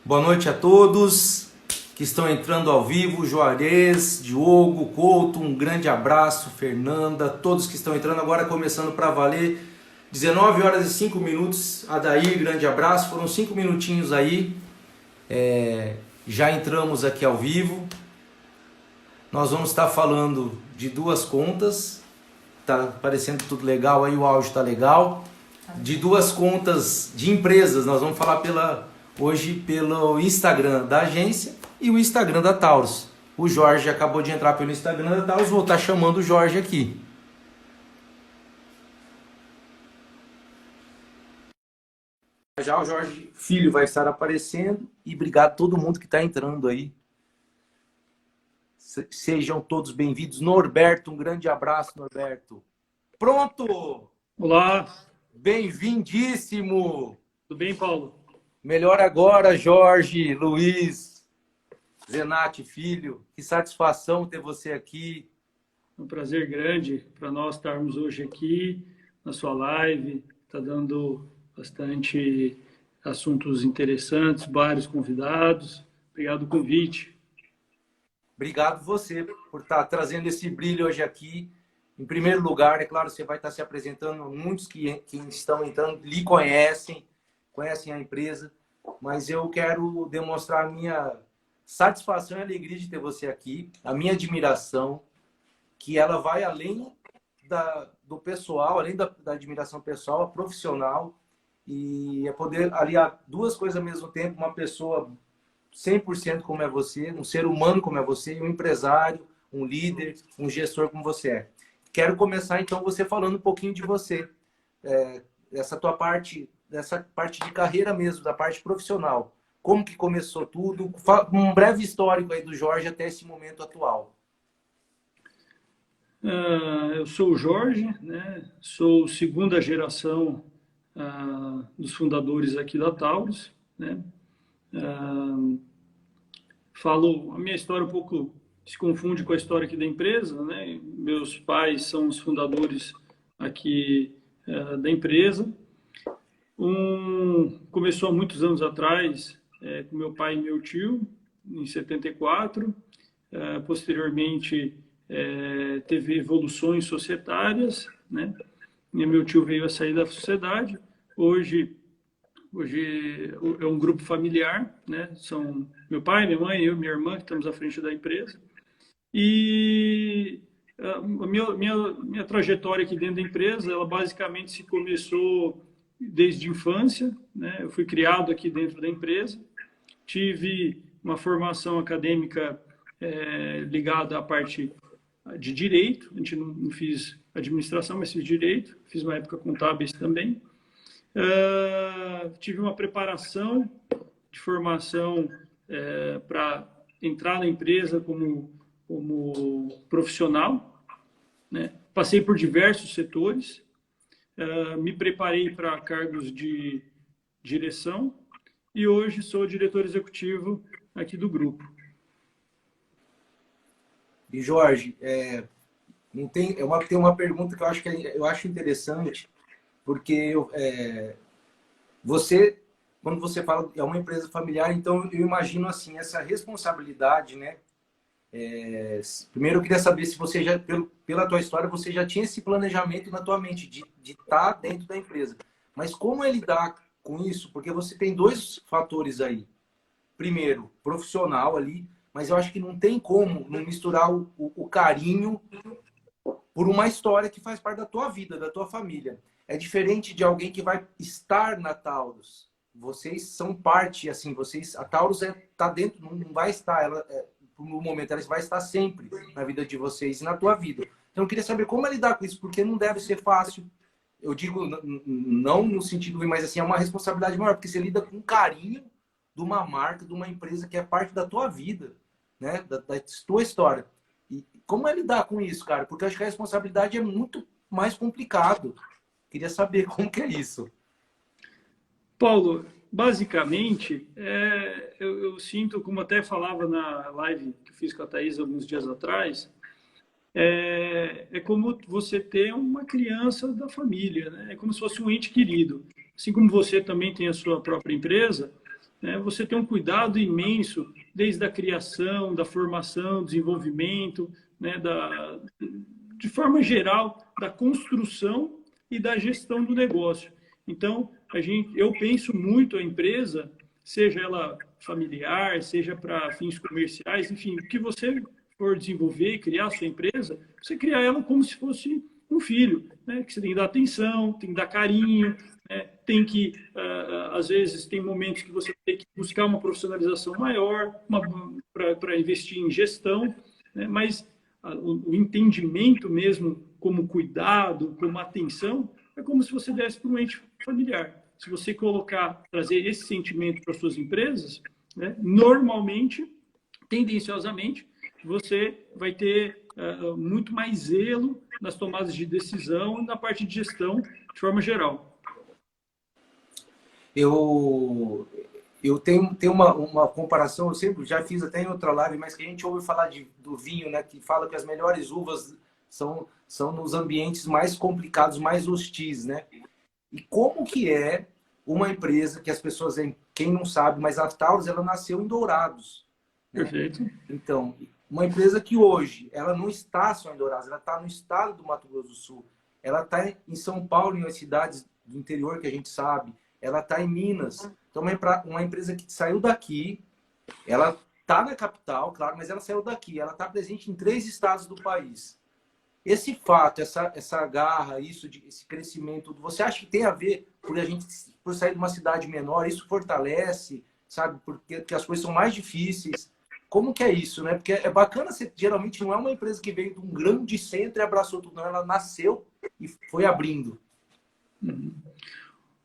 Boa noite a todos que estão entrando ao vivo, Juarez, Diogo, Couto, um grande abraço, Fernanda, todos que estão entrando agora, começando para valer, 19 horas e 5 minutos, Adair, grande abraço, foram 5 minutinhos aí, já entramos aqui ao vivo, nós vamos estar falando de duas contas, tá parecendo tudo legal aí, o áudio tá legal, de duas contas de empresas, nós vamos falar hoje pelo Instagram da agência e o Instagram da Taurus. O Jorge acabou de entrar pelo Instagram da Taurus, vou estar chamando o Jorge aqui. Já o Jorge Filho vai estar aparecendo e obrigado a todo mundo que está entrando aí. Sejam todos bem-vindos. Norberto, um grande abraço, Norberto. Pronto! Olá! Bem-vindíssimo! Tudo bem, Paulo? Melhor agora, Jorge, Luiz, Zenati Filho. Que satisfação ter você aqui. É um prazer grande para nós estarmos hoje aqui na sua live. Está dando bastante assuntos interessantes, vários convidados. Obrigado pelo convite. Obrigado você por estar trazendo esse brilho hoje aqui. Em primeiro lugar, é claro, você vai estar se apresentando. Muitos que estão entrando lhe conhecem a empresa, mas eu quero demonstrar a minha satisfação e alegria de ter você aqui, a minha admiração, que ela vai além do pessoal, além da admiração pessoal, a profissional, e é poder aliar duas coisas ao mesmo tempo, uma pessoa 100% como é você, um ser humano como é você, e um empresário, um líder, um gestor como você é. Quero começar, então, você falando um pouquinho de você, essa tua parte, dessa parte de carreira mesmo, da parte profissional. Como que começou tudo? Um breve histórico aí do Jorge até esse momento atual. Eu sou o Jorge, né? Sou segunda geração dos fundadores aqui da Taurus, né? Falo, a minha história um pouco se confunde com a história aqui da empresa, né? Meus pais são os fundadores aqui da empresa. Começou há muitos anos atrás com meu pai e meu tio, em 74. Posteriormente, teve evoluções societárias, né? E meu tio veio a sair da sociedade. Hoje é um grupo familiar, né? São meu pai, minha mãe, eu e minha irmã que estamos à frente da empresa. E a minha trajetória aqui dentro da empresa, ela basicamente se começou desde a infância, né? Eu fui criado aqui dentro da empresa, tive uma formação acadêmica ligada à parte de direito, a gente não fiz administração, mas fiz direito, fiz uma época contábeis também. Tive uma preparação de formação para entrar na empresa como profissional, né? Passei por diversos setores, me preparei para cargos de direção e hoje sou diretor executivo aqui do grupo. E Jorge, tem uma pergunta que eu acho interessante, porque quando você fala é uma empresa familiar, então eu imagino assim essa responsabilidade, né? Primeiro eu queria saber se você já, pela tua história, você já tinha esse planejamento na tua mente de estar dentro da empresa. Mas como é lidar com isso? Porque você tem dois fatores aí. Primeiro, profissional ali, mas eu acho que não tem como não misturar o carinho por uma história que faz parte da tua vida, da tua família. É diferente de alguém que vai estar na Taurus. Vocês são parte, assim, a Taurus está dentro, não vai estar, no momento, ela vai estar sempre na vida de vocês e na tua vida. Então, eu queria saber como é lidar com isso, porque não deve ser fácil. Eu digo, não no sentido ruim, mas assim, é uma responsabilidade maior, porque você lida com carinho de uma marca, de uma empresa que é parte da tua vida, né? Da tua história. E como é lidar com isso, cara? Porque eu acho que a responsabilidade é muito mais complicado. Queria saber como que é isso. Paulo, basicamente, eu sinto, como até falava na live que eu fiz com a Thaís alguns dias atrás, é como você ter uma criança da família, né? É como se fosse um ente querido. Assim como você também tem a sua própria empresa, né, você tem um cuidado imenso desde a criação, da formação, desenvolvimento, né, de forma geral, da construção e da gestão do negócio. Então, eu penso muito a empresa, seja ela familiar, seja para fins comerciais, enfim, o que você for desenvolver e criar a sua empresa, você criar ela como se fosse um filho, né? Que você tem que dar atenção, tem que dar carinho, né? Tem que, às vezes, tem momentos que você tem que buscar uma profissionalização maior para investir em gestão, né? Mas o entendimento mesmo como cuidado, como atenção, é como se você desse para um ente familiar. Se você trazer esse sentimento para suas empresas, né? Normalmente, tendenciosamente, você vai ter muito mais zelo nas tomadas de decisão e na parte de gestão de forma geral. Eu tenho uma comparação, eu sempre já fiz até em outra live, mas que a gente ouve falar do vinho, né? Que fala que as melhores uvas são nos ambientes mais complicados, mais hostis, né? E como que é uma empresa que as pessoas, quem não sabe, mas a Taurus, ela nasceu em Dourados. Né? Perfeito. Então, uma empresa que hoje, ela não está só em Dourados, ela está no estado do Mato Grosso do Sul, ela está em São Paulo, em umas cidades do interior que a gente sabe, ela está em Minas. Então, uma empresa que saiu daqui, ela está na capital, claro, mas ela saiu daqui, ela está presente em 3 estados do país. Esse fato, essa garra, esse crescimento, você acha que tem a ver por sair de uma cidade menor, isso fortalece, sabe? Porque as coisas são mais difíceis. Como que é isso, né? Porque é bacana, geralmente não é uma empresa que veio de um grande centro e abraçou tudo, não. Ela nasceu e foi abrindo.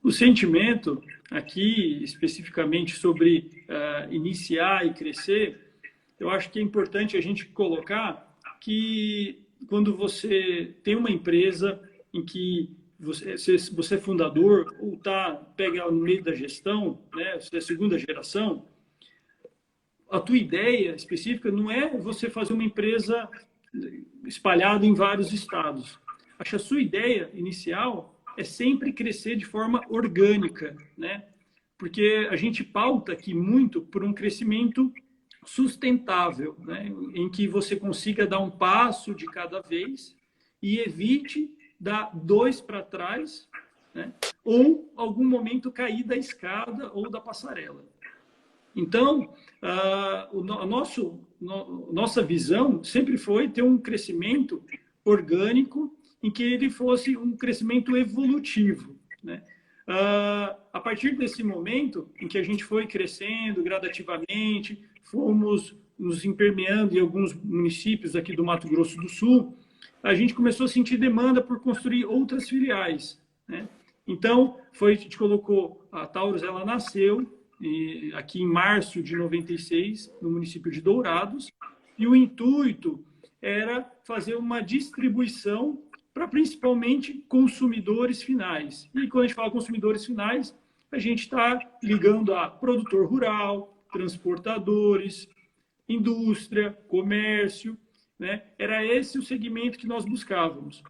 O sentimento aqui, especificamente sobre iniciar e crescer, eu acho que é importante a gente colocar que quando você tem uma empresa em que você é fundador ou pega no meio da gestão, né, você é segunda geração, a tua ideia específica não é você fazer uma empresa espalhada em vários estados. Acho que a sua ideia inicial é sempre crescer de forma orgânica, né? Porque a gente pauta aqui muito por um crescimento sustentável, né? Em que você consiga dar um passo de cada vez e evite dar 2 para trás, né? Ou algum momento cair da escada ou da passarela. Então, nossa visão sempre foi ter um crescimento orgânico em que ele fosse um crescimento evolutivo, né? A partir desse momento em que a gente foi crescendo gradativamente, fomos nos impermeando em alguns municípios aqui do Mato Grosso do Sul, a gente começou a sentir demanda por construir outras filiais, né? Então, a gente colocou, a Taurus, ela nasceu aqui em março de 96, no município de Dourados, e o intuito era fazer uma distribuição para principalmente consumidores finais. E quando a gente fala consumidores finais, a gente está ligando a produtor rural, transportadores, indústria, comércio, né? Era esse o segmento que nós buscávamos.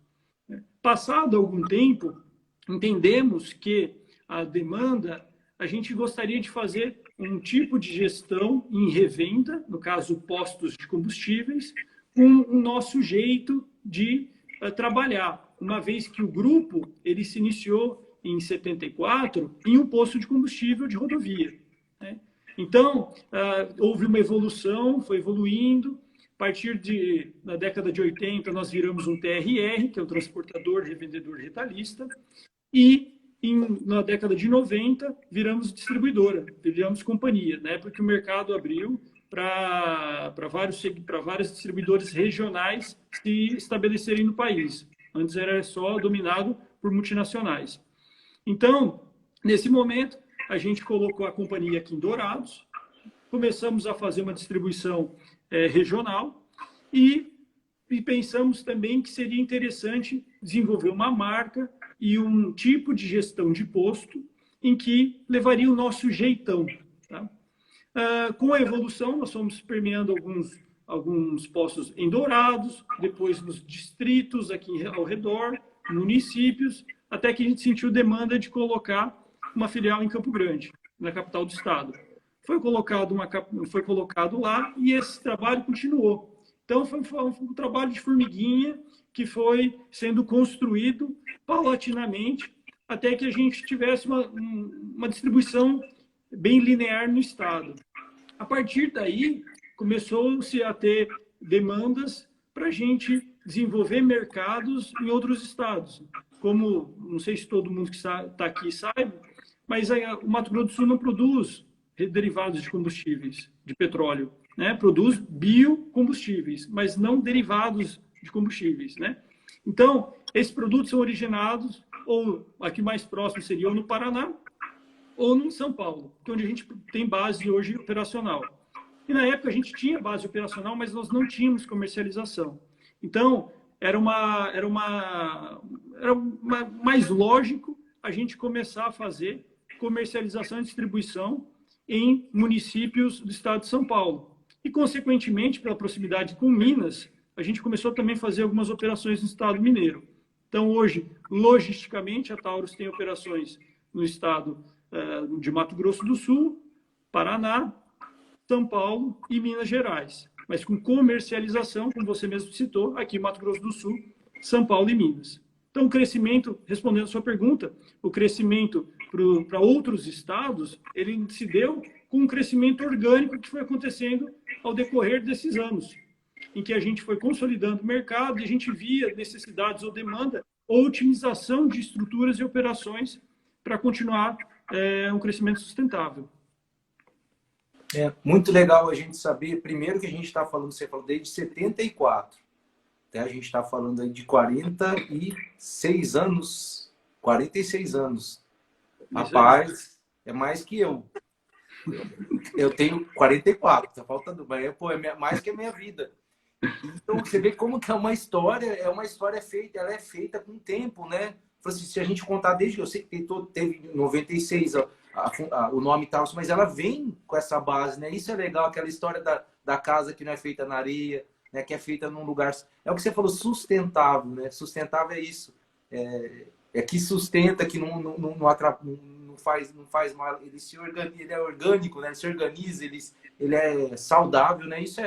Passado algum tempo, entendemos que a demanda, a gente gostaria de fazer um tipo de gestão em revenda, no caso postos de combustíveis, com o nosso jeito de trabalhar, uma vez que o grupo ele se iniciou em 74 em um posto de combustível de rodovia, né? Então, houve uma evolução, foi evoluindo. A partir da década de 80, nós viramos um TRR, que é o transportador, revendedor, retalhista, e na década de 90, viramos distribuidora, viramos companhia, né? Porque o mercado abriu para vários distribuidores regionais se estabelecerem no país. Antes era só dominado por multinacionais. Então, nesse momento, a gente colocou a companhia aqui em Dourados, começamos a fazer uma distribuição regional e pensamos também que seria interessante desenvolver uma marca e um tipo de gestão de posto em que levaria o nosso jeitão, tá? Com a evolução, nós fomos permeando alguns postos em Dourados, depois nos distritos aqui ao redor, municípios, até que a gente sentiu demanda de colocar uma filial em Campo Grande, na capital do estado. foi colocado lá e esse trabalho continuou. Então, foi um trabalho de formiguinha que foi sendo construído paulatinamente até que a gente tivesse uma distribuição bem linear no Estado. A partir daí, começou-se a ter demandas para a gente desenvolver mercados em outros estados. Como, não sei se todo mundo que está aqui sabe, mas o Mato Grosso do Sul não produz derivados de combustíveis, de petróleo, né? Produz biocombustíveis, mas não derivados de combustíveis, né? Então, esses produtos são originados, ou aqui mais próximo seria ou no Paraná, ou no São Paulo, que é onde a gente tem base hoje operacional. E na época a gente tinha base operacional, mas nós não tínhamos comercialização. Então, era mais lógico a gente começar a fazer comercialização e distribuição em municípios do estado de São Paulo. E, consequentemente, pela proximidade com Minas, a gente começou também a fazer algumas operações no estado mineiro. Então, hoje, logisticamente, a Taurus tem operações no estado de Mato Grosso do Sul, Paraná, São Paulo e Minas Gerais, mas com comercialização, como você mesmo citou, aqui em Mato Grosso do Sul, São Paulo e Minas. Então, o crescimento, respondendo a sua pergunta, o crescimento para outros estados, ele se deu com um crescimento orgânico que foi acontecendo ao decorrer desses anos, em que a gente foi consolidando o mercado e a gente via necessidades ou demanda ou otimização de estruturas e operações para continuar um crescimento sustentável. É muito legal a gente saber, primeiro que a gente está falando, você falou desde 74, até a gente está falando aí de 46 anos, 46 anos. Rapaz, é mais que eu. Eu tenho 44, tá faltando, pô, é mais que a minha vida. Então você vê como que é uma história feita, ela é feita com tempo, né? Se a gente contar desde, eu sei que teve em 96 o nome tal, mas ela vem com essa base, né? Isso é legal, aquela história da casa que não é feita na areia, né? Que é feita num lugar... É o que você falou, sustentável, né? Sustentável é isso. É que sustenta, que não faz mal, ele é orgânico, né? Ele se organiza, ele é saudável, né? Isso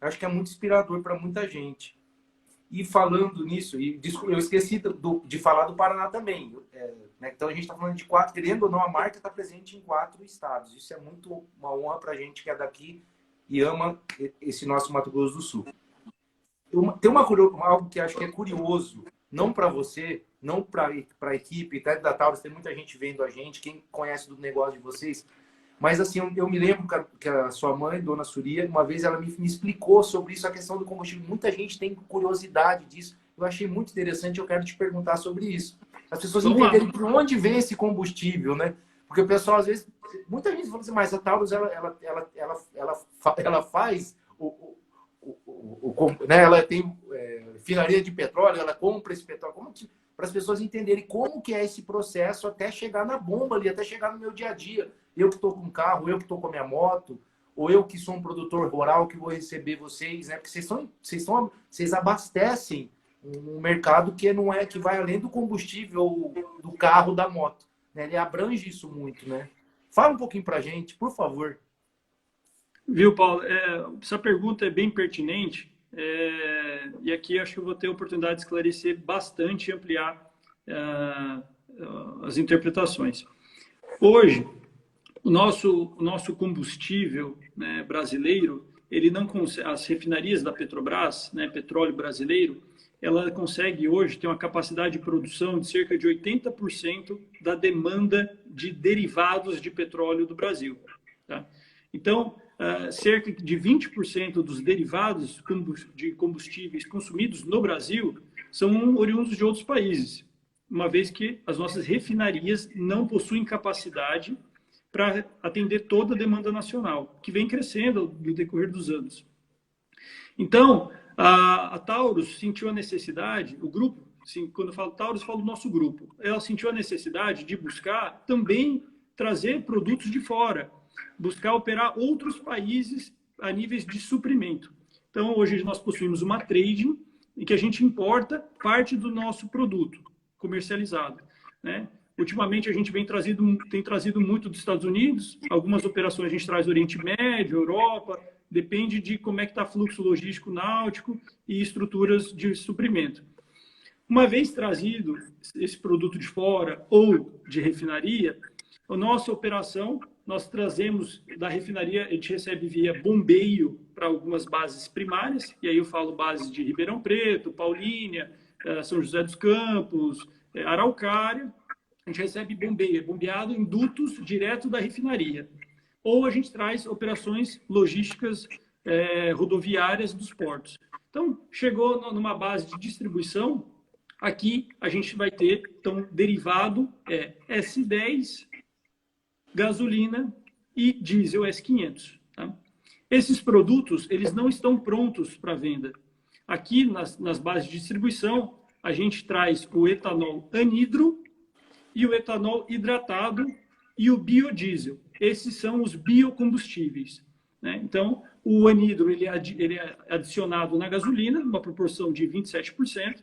acho que é muito inspirador para muita gente. E falando nisso, eu esqueci de falar do Paraná também. Né? Então a gente está falando de 4, querendo ou não, a marca está presente em 4 estados. Isso é muito uma honra para a gente que é daqui e ama esse nosso Mato Grosso do Sul. Tem algo que acho que é curioso, não para você, não para a equipe, até da Taurus, tem muita gente vendo a gente, quem conhece do negócio de vocês. Mas assim, eu me lembro que a sua mãe, Dona Suria, uma vez ela me explicou sobre isso, a questão do combustível. Muita gente tem curiosidade disso. Eu achei muito interessante, eu quero te perguntar sobre isso. As pessoas entenderem de onde vem esse combustível, né? Porque o pessoal, às vezes, muita gente fala assim, mas a Taurus, ela faz né? Ela tem finaria de petróleo, ela compra esse petróleo. Para as pessoas entenderem como que é esse processo até chegar na bomba ali, até chegar no meu dia a dia. Eu que estou com um carro, eu que estou com a minha moto, ou eu que sou um produtor rural que vou receber vocês, né? Porque vocês abastecem um mercado que não é que vai além do combustível do carro, da moto, né? Ele abrange isso muito, né? Fala um pouquinho para a gente, por favor. Viu, Paulo? Essa pergunta é bem pertinente e aqui acho que eu vou ter a oportunidade de esclarecer bastante e ampliar as interpretações. Hoje, o nosso combustível, né, brasileiro, ele não consegue, as refinarias da Petrobras, né, petróleo brasileiro, ela consegue hoje ter uma capacidade de produção de cerca de 80% da demanda de derivados de petróleo do Brasil. Tá? Então, cerca de 20% dos derivados de combustíveis consumidos no Brasil são oriundos de outros países, uma vez que as nossas refinarias não possuem capacidade para atender toda a demanda nacional, que vem crescendo no decorrer dos anos. Então, a Taurus sentiu a necessidade, o grupo, quando eu falo Taurus, eu falo do nosso grupo, ela sentiu a necessidade de buscar também trazer produtos de fora, buscar operar outros países a níveis de suprimento. Então, hoje nós possuímos uma trading em que a gente importa parte do nosso produto comercializado, né? Ultimamente a gente tem trazido muito dos Estados Unidos, algumas operações a gente traz do Oriente Médio, Europa, depende de como é que está o fluxo logístico náutico e estruturas de suprimento. Uma vez trazido esse produto de fora ou de refinaria, a nossa operação, nós trazemos da refinaria, a gente recebe via bombeio para algumas bases primárias, e aí eu falo bases de Ribeirão Preto, Paulínia, São José dos Campos, Araucária. A gente recebe bombeio, é bombeado em dutos direto da refinaria. Ou a gente traz operações logísticas rodoviárias dos portos. Então, chegou numa base de distribuição, aqui a gente vai ter, então, derivado S10, gasolina e diesel S500. Tá? Esses produtos, eles não estão prontos para venda. Aqui, nas bases de distribuição, a gente traz o etanol anidro e o etanol hidratado e o biodiesel. Esses são os biocombustíveis. Né? Então, o anidro ele é adicionado na gasolina, numa proporção de 27%.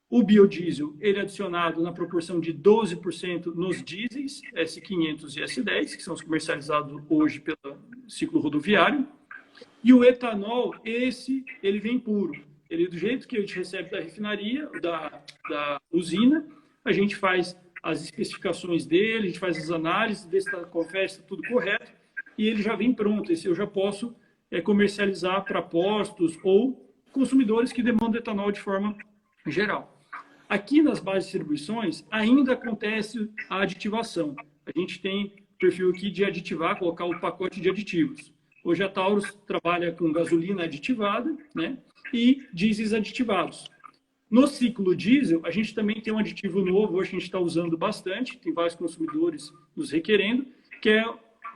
O biodiesel ele é adicionado na proporção de 12% nos dieséis, S500 e S10, que são os comercializados hoje pelo ciclo rodoviário. E o etanol, ele vem puro. Ele, do jeito que a gente recebe da refinaria, da usina, a gente faz as especificações dele, a gente faz as análises, confere se está tudo correto, e ele já vem pronto. Esse eu já posso comercializar para postos ou consumidores que demandam etanol de forma geral. Aqui nas bases de distribuições ainda acontece a aditivação. A gente tem perfil aqui de aditivar, colocar o pacote de aditivos. Hoje a Taurus trabalha com gasolina aditivada, né, e dieséis aditivados. No ciclo diesel, a gente também tem um aditivo novo, hoje a gente está usando bastante, tem vários consumidores nos requerendo, que é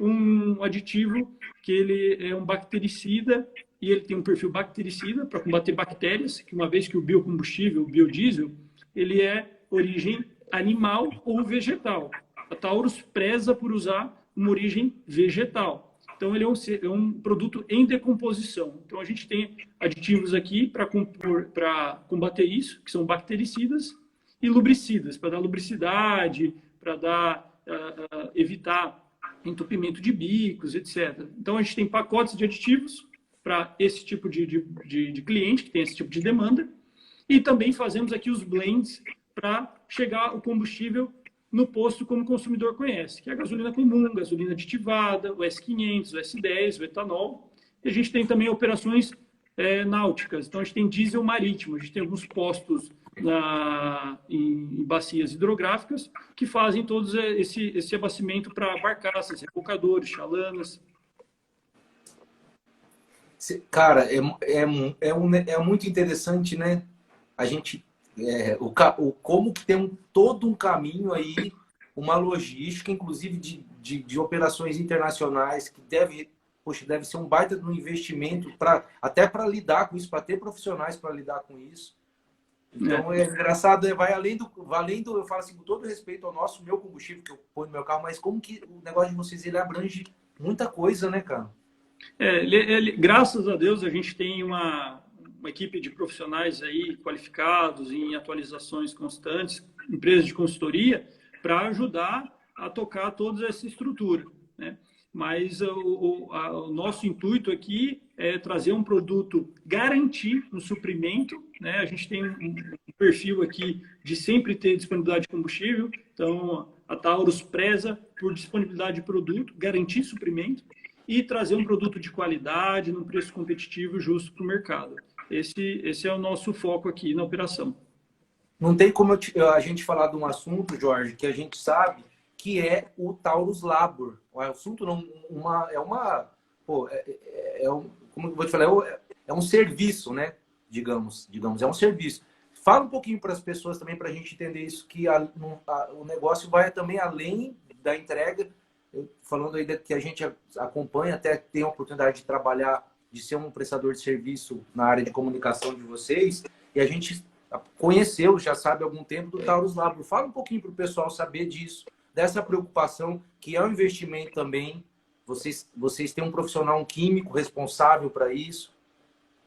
um aditivo que ele é um bactericida e ele tem um perfil bactericida para combater bactérias, que uma vez que o biocombustível, o biodiesel, ele é origem animal ou vegetal. A Taurus preza por usar uma origem vegetal. Então, ele é um produto em decomposição. Então, a gente tem aditivos aqui para combater isso, que são bactericidas e lubricidas, para dar lubricidade, para evitar entupimento de bicos, etc. Então, a gente tem pacotes de aditivos para esse tipo de cliente, que tem esse tipo de demanda, e também fazemos aqui os blends para chegar o combustível no posto como o consumidor conhece, que é a gasolina comum, gasolina aditivada, o S500, o S10, o etanol. E a gente tem também operações náuticas. Então, a gente tem diesel marítimo, a gente tem alguns postos em bacias hidrográficas que fazem todo esse abastecimento para barcaças, rebocadores, chalanas. Cara, é muito interessante, né? A gente como que tem todo um caminho aí, uma logística, inclusive de operações internacionais, que deve ser um baita de um investimento até para lidar com isso, para ter profissionais para lidar com isso. Então é engraçado, vai além do, eu falo assim, com todo respeito ao meu combustível que eu ponho no meu carro, mas como que o negócio de vocês ele abrange muita coisa, né, cara? Graças a Deus a gente tem uma equipe de profissionais aí qualificados em atualizações constantes, empresas de consultoria, para ajudar a tocar toda essa estrutura, né? Mas o nosso intuito aqui é trazer um produto, garantir um suprimento, né? A gente tem um perfil aqui de sempre ter disponibilidade de combustível, então a Taurus preza por disponibilidade de produto, garantir suprimento e trazer um produto de qualidade, num preço competitivo e justo para o mercado. Esse é o nosso foco aqui na operação. Não tem como a gente falar de um assunto, Jorge, que a gente sabe que é o Taurus Labor. O assunto não, como eu vou te falar, é um serviço, né? Digamos, é um serviço. Fala um pouquinho para as pessoas também, para a gente entender isso, que o negócio vai também além da entrega. Falando aí que a gente acompanha, até tem a oportunidade de trabalhar, de ser um prestador de serviço na área de comunicação de vocês, e a gente conheceu, já sabe há algum tempo, do Taurus Labor. Fala um pouquinho para o pessoal saber disso, dessa preocupação, que é um investimento também. Vocês têm um profissional, um químico responsável para isso.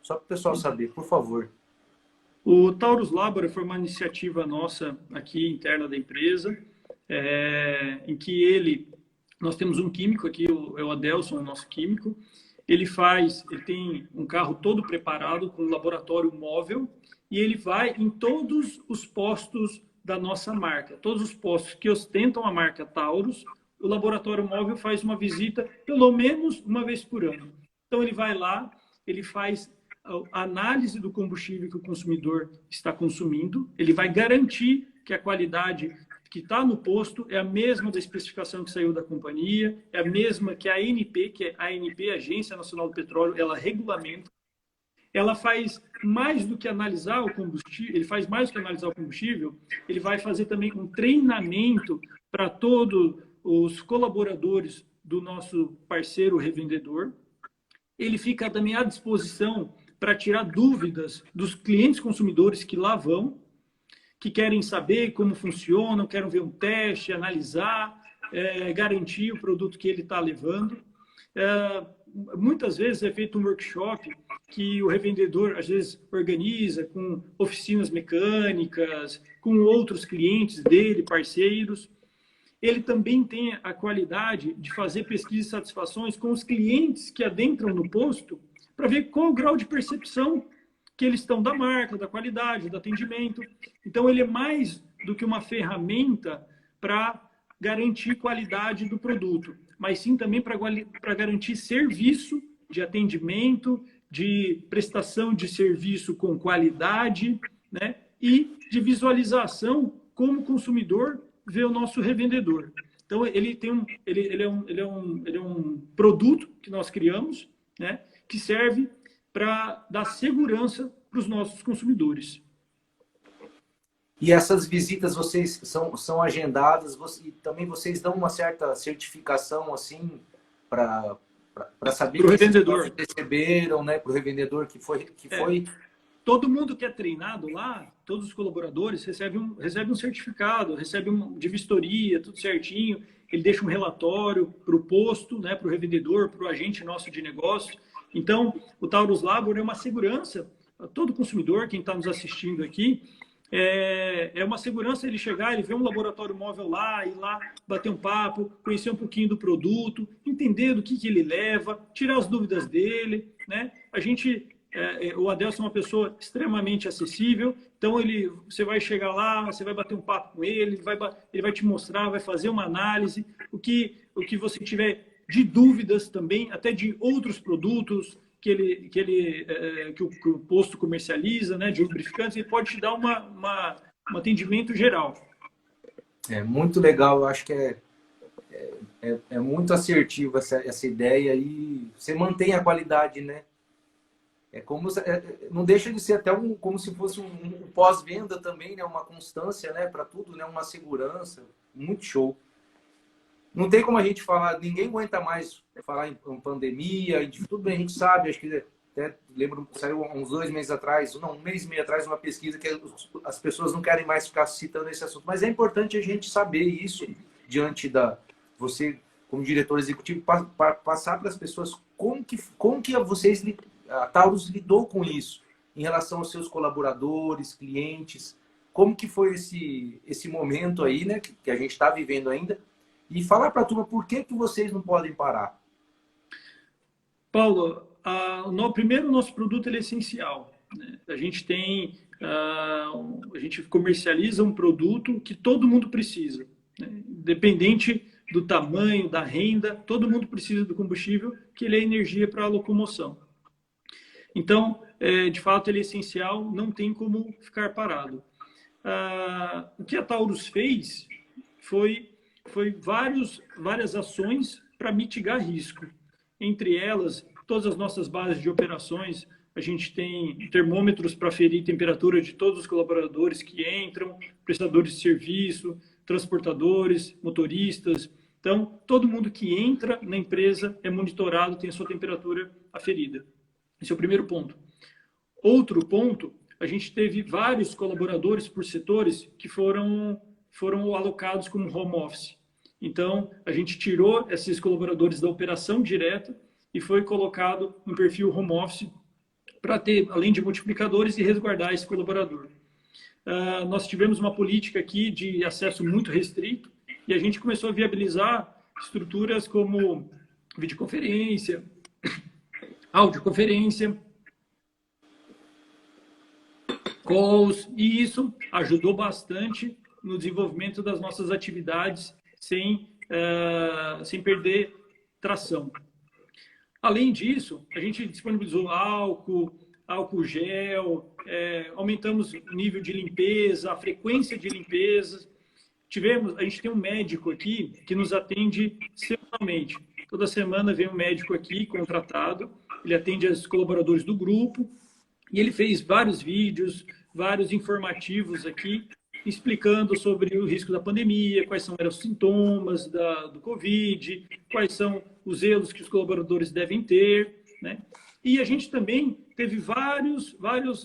Só para o pessoal saber, por favor. O Taurus Labor foi uma iniciativa nossa aqui, interna da empresa. em que nós temos um químico aqui, é o Adelson, o nosso químico. Ele tem um carro todo preparado com um laboratório móvel e ele vai em todos os postos da nossa marca, todos os postos que ostentam a marca Taurus. O laboratório móvel faz uma visita pelo menos uma vez por ano. Então ele vai lá, ele faz a análise do combustível que o consumidor está consumindo, ele vai garantir que a qualidade que está no posto é a mesma da especificação que saiu da companhia, é a mesma que a ANP, a Agência Nacional do Petróleo, ela regulamenta. Ela faz mais do que analisar o combustível, ele vai fazer também um treinamento para todos os colaboradores do nosso parceiro revendedor. Ele fica também à disposição para tirar dúvidas dos clientes consumidores que lá vão, que querem saber como funciona, querem ver um teste, analisar, garantir o produto que ele está levando. Muitas vezes é feito um workshop que o revendedor, às vezes, organiza com oficinas mecânicas, com outros clientes dele, parceiros. Ele também tem a qualidade de fazer pesquisa de satisfações com os clientes que adentram no posto para ver qual o grau de percepção que eles estão da marca, da qualidade, do atendimento. Então, ele é mais do que uma ferramenta para garantir qualidade do produto, mas sim também para garantir serviço de atendimento, de prestação de serviço com qualidade, né? E de visualização como o consumidor vê o nosso revendedor. Então, ele é um produto que nós criamos, né? Que serve para dar segurança para os nossos consumidores. E essas visitas vocês são agendadas, e também vocês dão uma certa certificação assim para saber que o revendedor receberam, né, para o revendedor que foi. Todo mundo que é treinado lá, todos os colaboradores recebe um certificado, de vistoria, tudo certinho. Ele deixa um relatório para o posto, né, para o revendedor, para o agente nosso de negócio. Então, o Taurus Labor é uma segurança a todo consumidor, quem está nos assistindo aqui, é uma segurança ele chegar, ele ver um laboratório móvel lá, ir lá bater um papo, conhecer um pouquinho do produto, entender do que ele leva, tirar as dúvidas dele, né? O Adelson é uma pessoa extremamente acessível, então você vai chegar lá, você vai bater um papo com ele vai te mostrar, vai fazer uma análise, o que você tiver de dúvidas também, até de outros produtos que o posto comercializa, né, de lubrificantes, ele pode te dar um atendimento geral. É muito legal, eu acho que é muito assertivo essa ideia e você mantém a qualidade, né? Não deixa de ser até como se fosse um pós-venda também, né? Uma constância, né? Para tudo, né? Uma segurança, muito show. Não tem como a gente falar, ninguém aguenta mais falar em pandemia, tudo bem, a gente sabe, acho que até lembro, saiu uns 2 meses atrás, um mês e meio atrás, uma pesquisa que as pessoas não querem mais ficar citando esse assunto, mas é importante a gente saber isso diante você, como diretor executivo, passar para as pessoas como que a Taurus lidou com isso, em relação aos seus colaboradores, clientes, como que foi esse momento aí, né, que a gente está vivendo ainda, e falar para a turma por que vocês não podem parar. Paulo, primeiro o nosso produto ele é essencial, né? A gente comercializa um produto que todo mundo precisa, né? Independente do tamanho, da renda, todo mundo precisa do combustível, que ele é energia para a locomoção. Então, de fato, ele é essencial, não tem como ficar parado. O que a Taurus fez foi várias ações para mitigar risco. Entre elas, todas as nossas bases de operações, a gente tem termômetros para ferir temperatura de todos os colaboradores que entram, prestadores de serviço, transportadores, motoristas. Então, todo mundo que entra na empresa é monitorado, tem a sua temperatura aferida. Esse é o primeiro ponto. Outro ponto, a gente teve vários colaboradores por setores que foram alocados como home office. Então, a gente tirou esses colaboradores da operação direta e foi colocado no perfil home office para ter, além de multiplicadores, e resguardar esse colaborador. Nós tivemos uma política aqui de acesso muito restrito, E a gente começou a viabilizar estruturas como videoconferência, audioconferência, calls, e isso ajudou bastante no desenvolvimento das nossas atividades sem perder tração. Além disso, a gente disponibilizou álcool gel, aumentamos o nível de limpeza, a frequência de limpeza. A gente tem um médico aqui que nos atende semanalmente. Toda semana vem um médico aqui contratado, ele atende os colaboradores do grupo e ele fez vários vídeos, vários informativos aqui, explicando sobre o risco da pandemia, quais são os sintomas do Covid, quais são os zelos que os colaboradores devem ter, né? E a gente também teve várias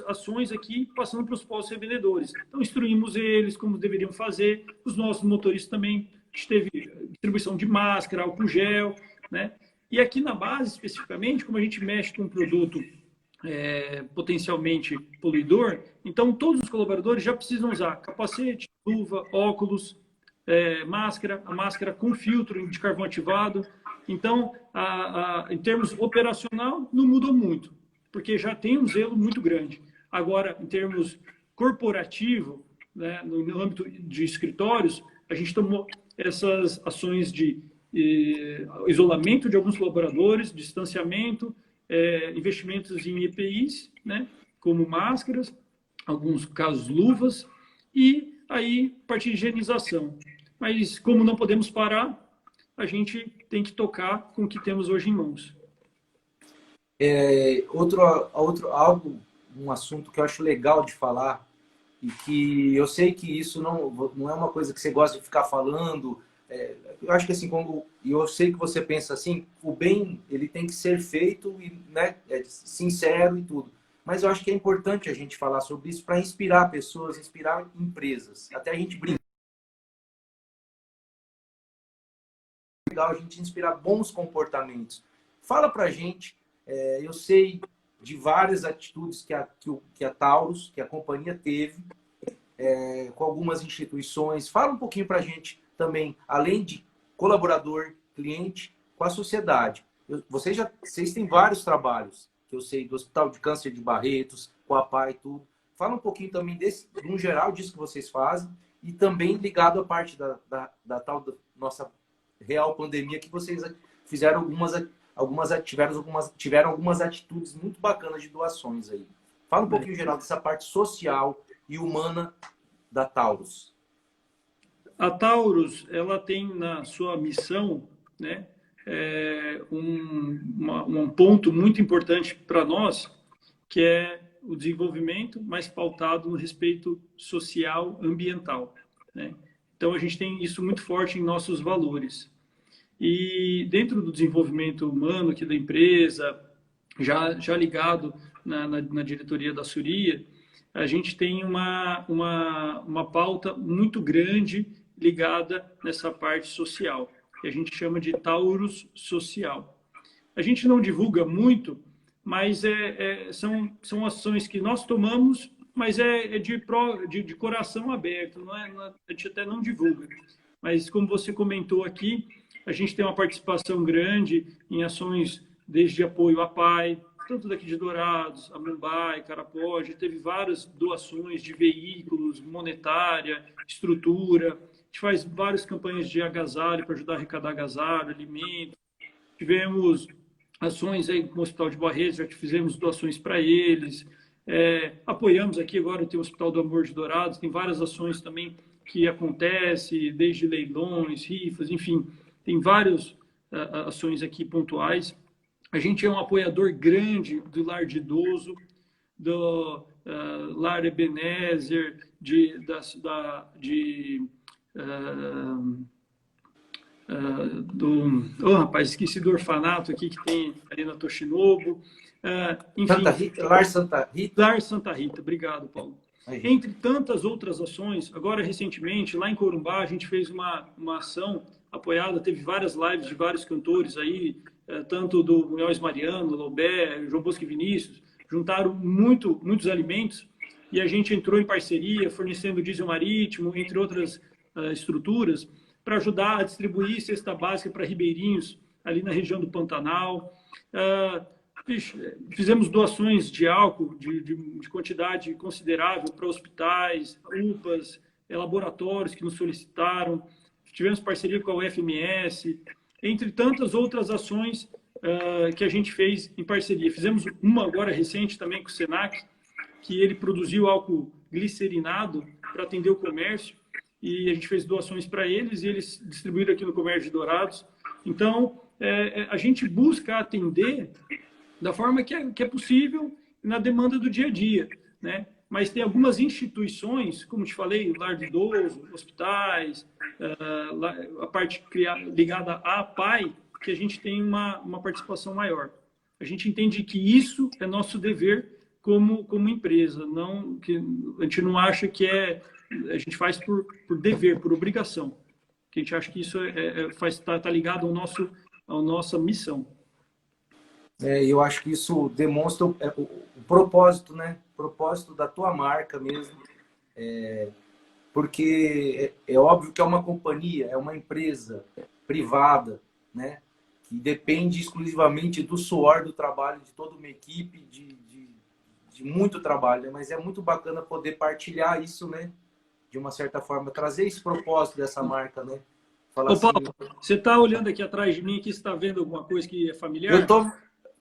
ações aqui passando para os postos revendedores. Então, instruímos eles como deveriam fazer, os nossos motoristas também. A gente teve distribuição de máscara, álcool gel, né? E aqui na base, especificamente, como a gente mexe com um produto potencialmente poluidor, então todos os colaboradores já precisam usar capacete, luva, óculos, máscara, a máscara com filtro de carvão ativado. Então, em termos operacional, não mudou muito, porque já tem um zelo muito grande. Agora, em termos corporativo, né, no âmbito de escritórios, a gente tomou essas ações de isolamento de alguns colaboradores, distanciamento, investimentos em EPIs, né, como máscaras, alguns casos luvas, e aí partir de higienização. Mas como não podemos parar, a gente tem que tocar com o que temos hoje em mãos. Um assunto que eu acho legal de falar, e que eu sei que isso não é uma coisa que você gosta de ficar falando. Eu acho que assim, e eu sei que você pensa assim, o bem ele tem que ser feito e, né, sincero e tudo. Mas eu acho que é importante a gente falar sobre isso para inspirar pessoas, inspirar empresas. Até a gente brinca. Legal a gente inspirar bons comportamentos. Fala pra gente, eu sei de várias atitudes que a Taurus, que a companhia teve, com algumas instituições. Fala um pouquinho pra gente também, além de colaborador, cliente, com a sociedade. Vocês têm vários trabalhos, que eu sei, do Hospital de Câncer de Barretos, com a PAI e tudo. Fala um pouquinho também no geral disso que vocês fazem e também ligado à parte da tal da nossa real pandemia, que vocês fizeram tiveram algumas atitudes muito bacanas de doações aí. Fala um pouquinho geral dessa parte social e humana da Taurus. A Taurus, ela tem na sua missão, né, um ponto muito importante para nós, que é o desenvolvimento mais pautado no respeito social ambiental, né? Então, a gente tem isso muito forte em nossos valores. E dentro do desenvolvimento humano aqui da empresa, já ligado na diretoria da Suria, a gente tem uma pauta muito grande ligada nessa parte social, que a gente chama de Taurus Social. A gente não divulga muito, mas são ações que nós tomamos, mas de coração aberto, a gente até não divulga. Mas como você comentou aqui, a gente tem uma participação grande em ações desde apoio à PAI, tanto daqui de Dourados, a Mumbai, Carapó, já teve várias doações de veículos, monetária, estrutura. A gente faz várias campanhas de agasalho para ajudar a arrecadar agasalho, alimentos. Tivemos ações aí com o Hospital de Barretos, já que fizemos doações para eles. Apoiamos aqui agora, tem o Hospital do Amor de Dourados, tem várias ações também que acontecem, desde leilões, rifas, enfim, tem várias ações aqui pontuais. A gente é um apoiador grande do Lar de Idoso, do Lar Ebenezer, rapaz, esqueci do orfanato aqui que tem ali na Toshinobu. Enfim, Lar Santa Rita. Lar Santa Rita, obrigado, Paulo. Aí. Entre tantas outras ações, agora recentemente, lá em Corumbá, a gente fez uma ação apoiada, teve várias lives de vários cantores aí, tanto do Munhoz Mariano, Lobé, João Bosco e Vinícius, juntaram muitos alimentos e a gente entrou em parceria, fornecendo diesel marítimo, entre outras estruturas, para ajudar a distribuir cesta básica para ribeirinhos ali na região do Pantanal. Fizemos doações de álcool de quantidade considerável para hospitais, UPAs, laboratórios que nos solicitaram. Tivemos parceria com a UFMS, entre tantas outras ações que a gente fez em parceria. Fizemos uma agora recente também com o Senac, que ele produziu álcool glicerinado para atender o comércio, e a gente fez doações para eles, e eles distribuíram aqui no comércio de Dourados. Então, a gente busca atender da forma que é possível na demanda do dia a dia, né? Mas tem algumas instituições, como te falei, lar de idoso, hospitais, a parte ligada à PAI, que a gente tem uma participação maior. A gente entende que isso é nosso dever como empresa, não que a gente não acha que a gente faz por dever, por obrigação. Que a gente acha que isso tá ligado à nossa missão. Eu acho que isso demonstra o propósito, né? O propósito da tua marca mesmo. Porque é óbvio que é uma companhia, é uma empresa privada, né? Que depende exclusivamente do suor do trabalho de toda uma equipe, de muito trabalho, né? Mas é muito bacana poder partilhar isso, né? De uma certa forma, trazer esse propósito dessa marca, né? Falar Ô, Paulo, você está olhando aqui atrás de mim, aqui, você está vendo alguma coisa que é familiar?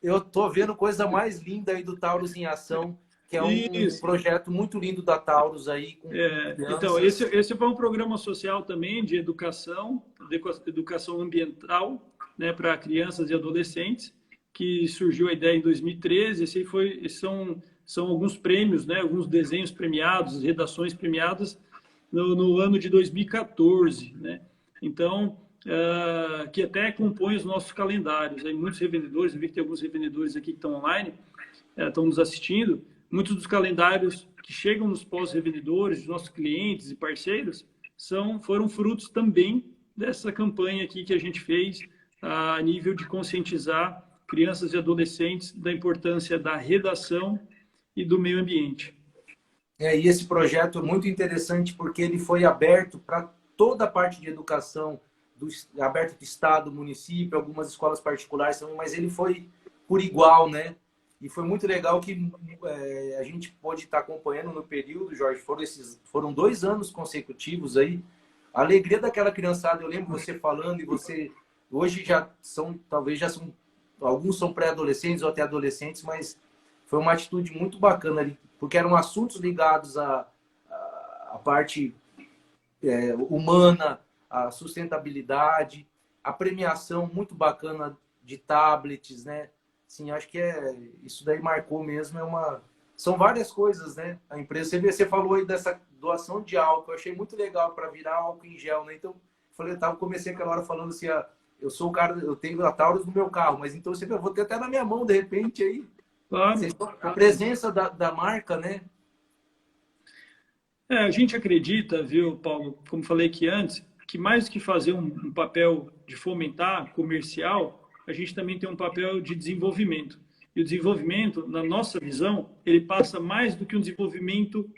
Eu tô vendo coisa mais linda aí do Taurus em Ação, que é um projeto muito lindo da Taurus aí. Então, esse foi um programa social também de educação ambiental, né, para crianças e adolescentes, que surgiu a ideia em 2013. São alguns prêmios, né, alguns desenhos premiados, redações premiadas no ano de 2014, né? Então, que até compõe os nossos calendários. Aí muitos revendedores, eu vi que tem alguns revendedores aqui que estão online, estão nos assistindo. Muitos dos calendários que chegam nos pós-revendedores, dos nossos clientes e parceiros, foram frutos também dessa campanha aqui que a gente fez a nível de conscientizar crianças e adolescentes da importância da redação e do meio ambiente. E esse projeto é muito interessante porque ele foi aberto para toda a parte de educação, aberto do Estado, município, algumas escolas particulares também, mas ele foi por igual, né? E foi muito legal que a gente pôde estar acompanhando no período, Jorge, foram 2 anos consecutivos aí. A alegria daquela criançada, eu lembro você falando, e você hoje talvez alguns são pré-adolescentes ou até adolescentes, mas foi uma atitude muito bacana ali, porque eram assuntos ligados à parte humana, a sustentabilidade, a premiação muito bacana de tablets, né? Sim, acho que isso daí marcou mesmo, são várias coisas, né? A empresa, você falou aí dessa doação de álcool, eu achei muito legal para virar álcool em gel, né? Então, comecei aquela hora falando assim, eu sou o cara, eu tenho a Taurus no meu carro, mas então eu vou ter até na minha mão, de repente, aí. Claro. A presença da marca, né? A gente acredita, viu, Paulo, como falei aqui antes, que mais do que fazer um papel de fomentar comercial, a gente também tem um papel de desenvolvimento. E o desenvolvimento, na nossa visão, ele passa mais do que um desenvolvimento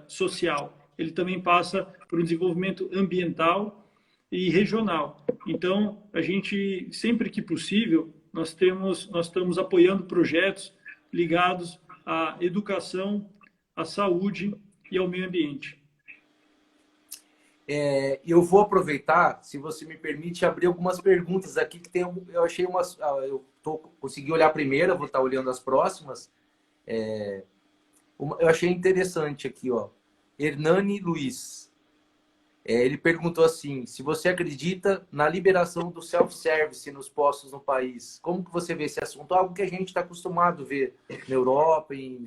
social. Ele também passa por um desenvolvimento ambiental e regional. Então, a gente, sempre que possível, nós estamos apoiando projetos ligados à educação, à saúde e ao meio ambiente. Eu vou aproveitar, se você me permite, abrir algumas perguntas aqui que eu achei consegui olhar a primeira, vou estar olhando as próximas. Eu achei interessante aqui, ó. Hernani Luiz. Ele perguntou assim: se você acredita na liberação do self-service nos postos no país, como que você vê esse assunto? Algo que a gente está acostumado a ver na Europa e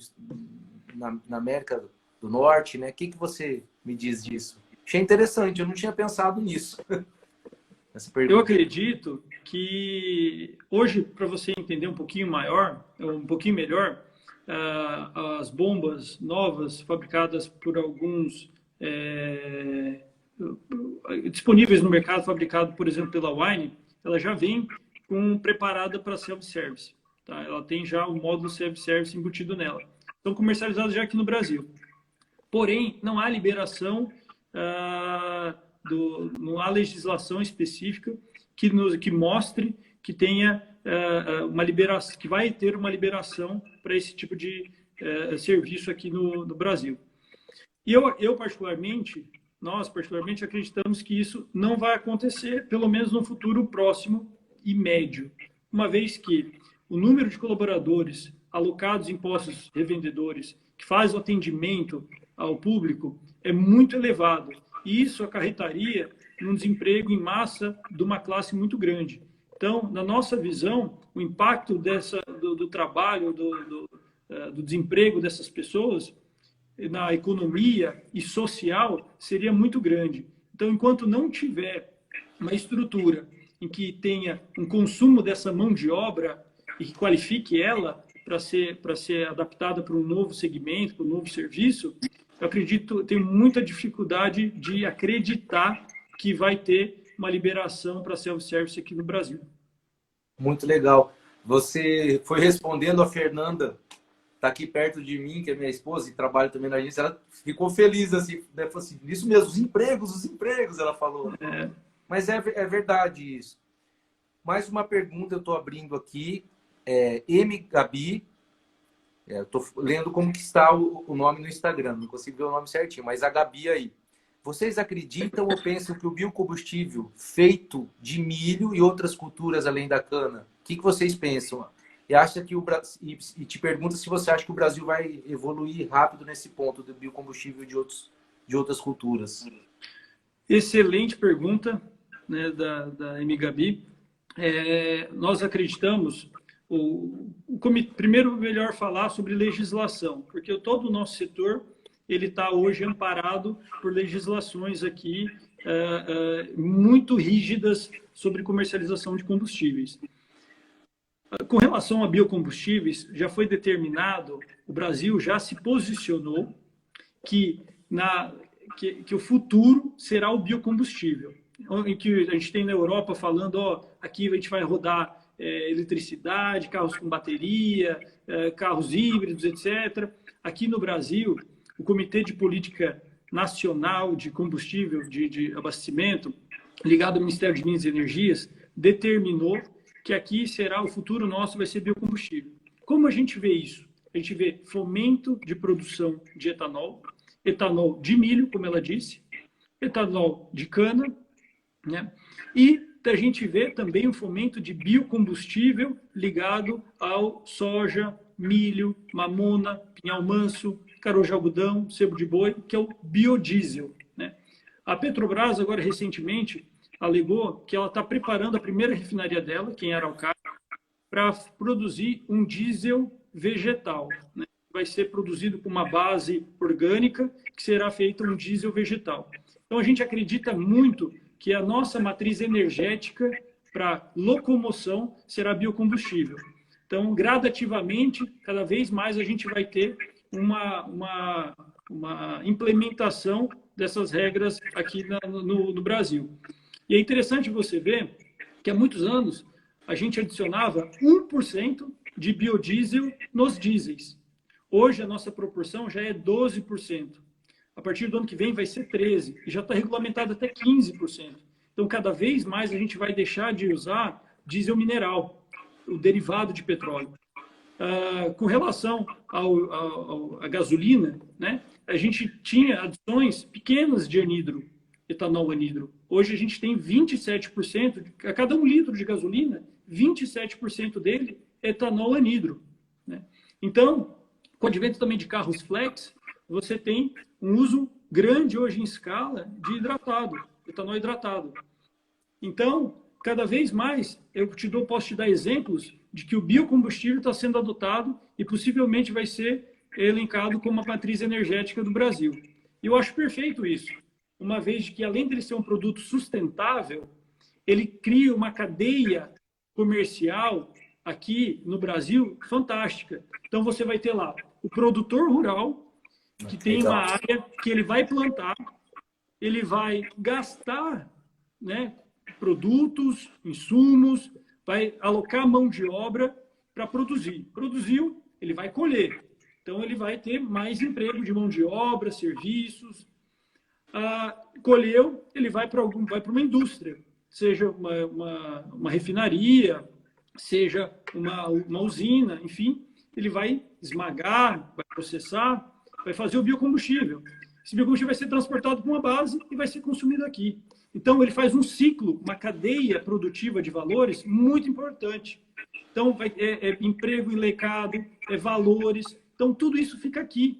na América do Norte, né? O que você me diz disso? Achei interessante, eu não tinha pensado nisso. Eu acredito que hoje, para você entender um pouquinho melhor, as bombas novas fabricadas por alguns disponíveis no mercado, fabricado, por exemplo, pela Wine, ela já vem preparada para self-service. Tá? Ela tem já o módulo self-service embutido nela. São comercializadas já aqui no Brasil. Porém, não há liberação não há legislação específica que mostre que tenha uma liberação, que vai ter uma liberação para esse tipo de serviço aqui no Brasil. E nós particularmente acreditamos que isso não vai acontecer, pelo menos no futuro próximo e médio, uma vez que o número de colaboradores alocados em postos revendedores que faz o atendimento ao público é muito elevado. E isso acarretaria um desemprego em massa de uma classe muito grande. Então, na nossa visão, o impacto do trabalho, do desemprego dessas pessoas na economia e social seria muito grande. Então, enquanto não tiver uma estrutura em que tenha um consumo dessa mão de obra e que qualifique ela para ser adaptada para um novo segmento, para um novo serviço, eu acredito, tenho muita dificuldade de acreditar que vai ter uma liberação para self-service aqui no Brasil. Muito legal. Você foi respondendo a Fernanda, está aqui perto de mim, que é minha esposa e trabalha também na agência. Ela ficou feliz, assim, né? Falou assim, isso mesmo, os empregos, ela falou. Mas é verdade isso. Mais uma pergunta eu estou abrindo aqui. M. Gabi. Estou lendo como que está o nome no Instagram, não consigo ver o nome certinho, mas a Gabi aí. Vocês acreditam ou pensam que o biocombustível feito de milho e outras culturas além da cana, o que vocês pensam? E te pergunta se você acha que o Brasil vai evoluir rápido nesse ponto do biocombustível de outras culturas. Excelente pergunta, né, da M. Gabi. Nós acreditamos... Primeiro, melhor falar sobre legislação, porque todo o nosso setor ele está hoje amparado por legislações aqui muito rígidas sobre comercialização de combustíveis. Com relação a biocombustíveis, já foi determinado, o Brasil já se posicionou que o futuro será o biocombustível. Em que a gente tem na Europa falando, aqui a gente vai rodar eletricidade, carros com bateria, carros híbridos, etc. Aqui no Brasil, o Comitê de Política Nacional de Combustível, de Abastecimento, ligado ao Ministério de Minas e Energias, determinou que aqui será o futuro nosso, vai ser biocombustível. Como a gente vê isso? A gente vê fomento de produção de etanol, etanol de milho, como ela disse, etanol de cana, né? E a gente vê também o fomento de biocombustível ligado ao soja, milho, mamona, pinhal manso, caroço de algodão, sebo de boi, que é o biodiesel, né? A Petrobras, agora recentemente, alegou que ela está preparando a primeira refinaria dela, que é em Araucária, para produzir um diesel vegetal, né? Vai ser produzido com uma base orgânica, que será feito um diesel vegetal. Então, a gente acredita muito que a nossa matriz energética para locomoção será biocombustível. Então, gradativamente, cada vez mais a gente vai ter uma implementação dessas regras aqui no Brasil. E é interessante você ver que há muitos anos a gente adicionava 1% de biodiesel nos dieséis. Hoje a nossa proporção já é 12%. A partir do ano que vem vai ser 13%, e já está regulamentado até 15%. Então, cada vez mais a gente vai deixar de usar diesel mineral, o derivado de petróleo. Com relação à gasolina, né, a gente tinha adições pequenas de anidro, etanol anidro. Hoje a gente tem 27%, a cada 1 litro de gasolina, 27% dele é etanol anidro, né? Então, com o advento também de carros flex, você tem um uso grande hoje em escala de hidratado, etanol hidratado. Então, cada vez mais, posso te dar exemplos de que o biocombustível está sendo adotado e possivelmente vai ser elencado como a matriz energética do Brasil. E eu acho perfeito isso, uma vez que, além de ele ser um produto sustentável, ele cria uma cadeia comercial aqui no Brasil fantástica. Então, você vai ter lá o produtor rural, que tem uma área que ele vai plantar, ele vai gastar, né, produtos, insumos, vai alocar mão de obra para produzir. Produziu, ele vai colher. Então, ele vai ter mais emprego de mão de obra, serviços. colheu, ele vai para uma indústria, seja uma refinaria, seja uma usina, enfim, ele vai esmagar, vai processar, vai fazer o biocombustível. Esse biocombustível vai ser transportado para uma base e vai ser consumido aqui. Então, ele faz um ciclo, uma cadeia produtiva de valores muito importante. Então, emprego enleicado, valores. Então, tudo isso fica aqui.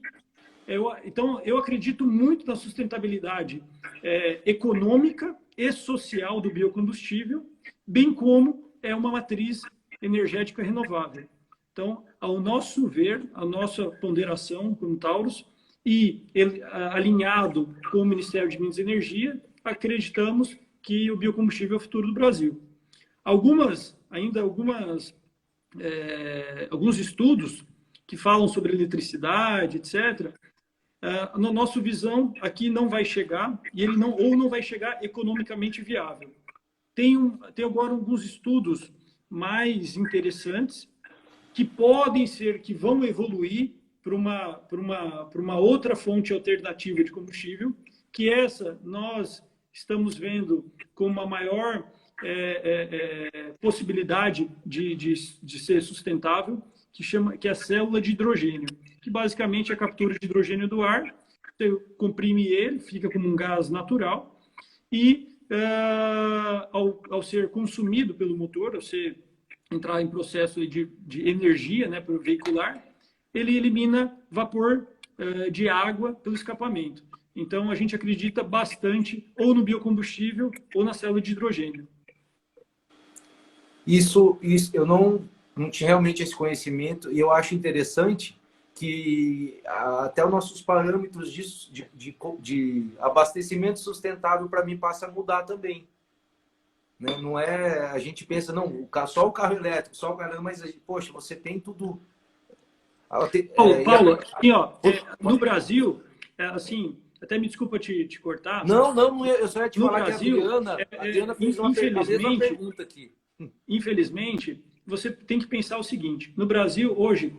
Então, eu acredito muito na sustentabilidade econômica e social do biocombustível, bem como uma matriz energética renovável. Então, ao nosso ver, a nossa ponderação como Taurus, e alinhado com o Ministério de Minas e Energia, acreditamos que o biocombustível é o futuro do Brasil. Alguns estudos que falam sobre eletricidade, etc., na nossa visão, aqui não vai chegar, e ele não vai chegar economicamente viável. Tem agora alguns estudos mais interessantes que que vão evoluir para uma outra fonte alternativa de combustível, que essa nós estamos vendo como uma maior possibilidade de ser sustentável, que é a célula de hidrogênio, que basicamente é a captura de hidrogênio do ar, você comprime ele, fica como um gás natural, e ao ser consumido pelo motor, ao ser entrar em processo de energia, né, para o veicular, ele elimina vapor de água pelo escapamento. Então, a gente acredita bastante ou no biocombustível ou na célula de hidrogênio. Isso eu não tinha realmente esse conhecimento, e eu acho interessante que até os nossos parâmetros de abastecimento sustentável, para mim, passa a mudar também. Né? Não é, a gente pensa, não, só o carro elétrico, só o carro, mas, poxa, você tem tudo. Paulo, assim, no Brasil, assim, até me desculpa te cortar. Não, eu só ia te falar Brasil, que a Adriana fez a mesma pergunta aqui. Infelizmente, você tem que pensar o seguinte, no Brasil, hoje,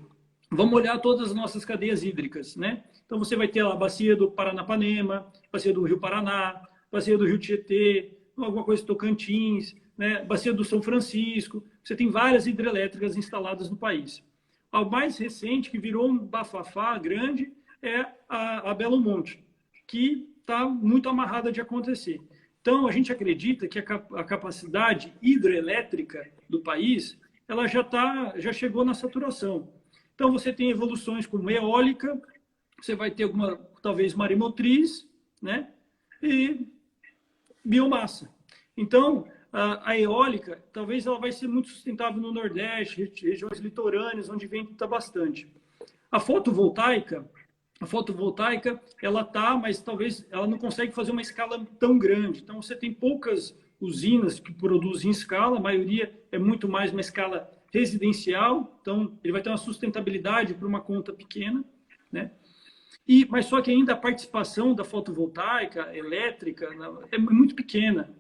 vamos olhar todas as nossas cadeias hídricas, né? Então, você vai ter lá a bacia do Paranapanema, bacia do Rio Paraná, bacia do Rio Tietê, alguma coisa de Tocantins, né? Bacia do São Francisco. Você tem várias hidrelétricas instaladas no país. A mais recente, que virou um bafafá grande, é a Belo Monte, que está muito amarrada de acontecer. Então, a gente acredita que a capacidade hidrelétrica do país ela já chegou na saturação. Então, você tem evoluções como eólica, você vai ter talvez maremotriz, né? E biomassa. Então, a eólica, talvez ela vai ser muito sustentável no Nordeste, regiões litorâneas, onde venta bastante. A fotovoltaica, ela mas talvez ela não consegue fazer uma escala tão grande. Então, você tem poucas usinas que produzem em escala, a maioria é muito mais uma escala residencial, então ele vai ter uma sustentabilidade para uma conta pequena, né? Mas só que ainda a participação da fotovoltaica elétrica é muito pequena,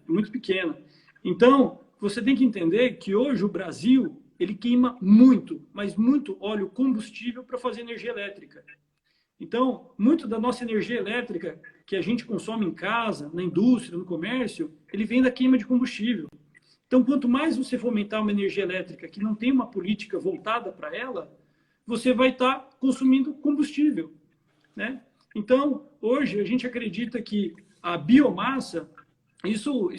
Então, você tem que entender que hoje o Brasil, ele queima muito, mas muito óleo combustível para fazer energia elétrica. Então, muito da nossa energia elétrica que a gente consome em casa, na indústria, no comércio, ele vem da queima de combustível. Então, quanto mais você fomentar uma energia elétrica que não tem uma política voltada para ela, você vai estar consumindo combustível, né? Então, hoje, a gente acredita que a biomassa, isso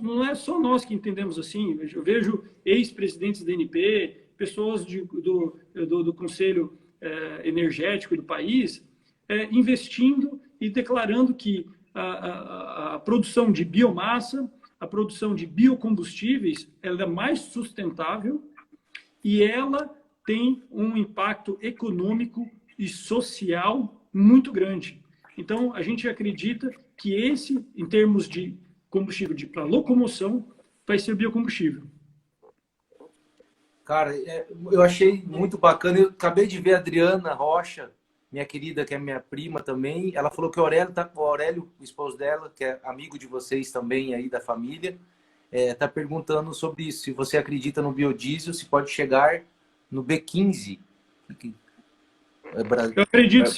não é só nós que entendemos assim. Eu vejo ex-presidentes da ANP, pessoas do Conselho Energético do país, investindo e declarando que a produção de biomassa, a produção de biocombustíveis, ela é mais sustentável e ela tem um impacto econômico e social muito grande. Então, a gente acredita que esse, em termos de combustível para locomoção, vai ser o biocombustível. Cara, eu achei muito bacana. Eu acabei de ver a Adriana Rocha, minha querida, que é minha prima também. Ela falou que o Aurélio, o esposo dela, que é amigo de vocês também aí da família, está perguntando sobre isso. Se você acredita no biodiesel, se pode chegar no B15. Eu acredito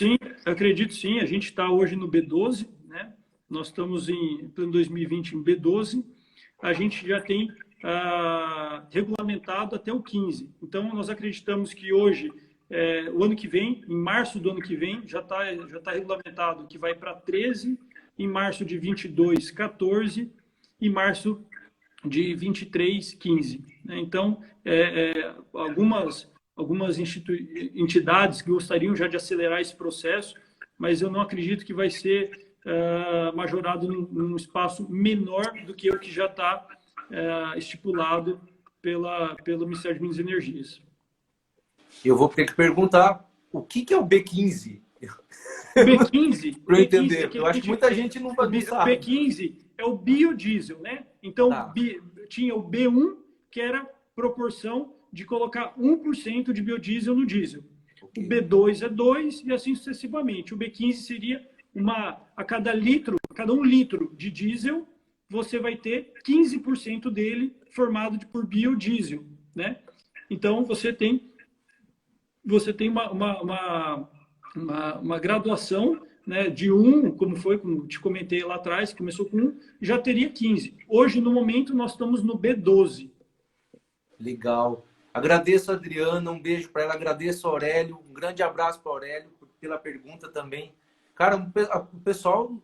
sim. A gente está hoje no B12, né? nós estamos em 2020 em B12, a gente já tem regulamentado até o 15. Então, nós acreditamos que hoje, o ano que vem, em março do ano que vem, já tá regulamentado que vai para 13, em março de 22, 14, e março de 23, 15. Né? Então, algumas entidades que gostariam já de acelerar esse processo, mas eu não acredito que vai ser majorado num espaço menor do que o que já está estipulado pelo Ministério de Minas e Energias. Eu vou ter que perguntar o que é o B15? O B15, para eu entender. Eu acho que muita gente não sabe. O B15 é o biodiesel, né? Então, tinha o B1, que era proporção de colocar 1% de biodiesel no diesel. Okay. O B2 é 2 e assim sucessivamente. O B15 seria a cada 1 litro de diesel, você vai ter 15% dele formado por biodiesel, né? Então, você tem uma graduação, né, de 1, como te comentei lá atrás, começou com 1, já teria 15. Hoje, no momento, nós estamos no B12. Legal. Agradeço a Adriana, um beijo para ela, agradeço a Aurélio, um grande abraço para Aurélio pela pergunta também. Cara, o pessoal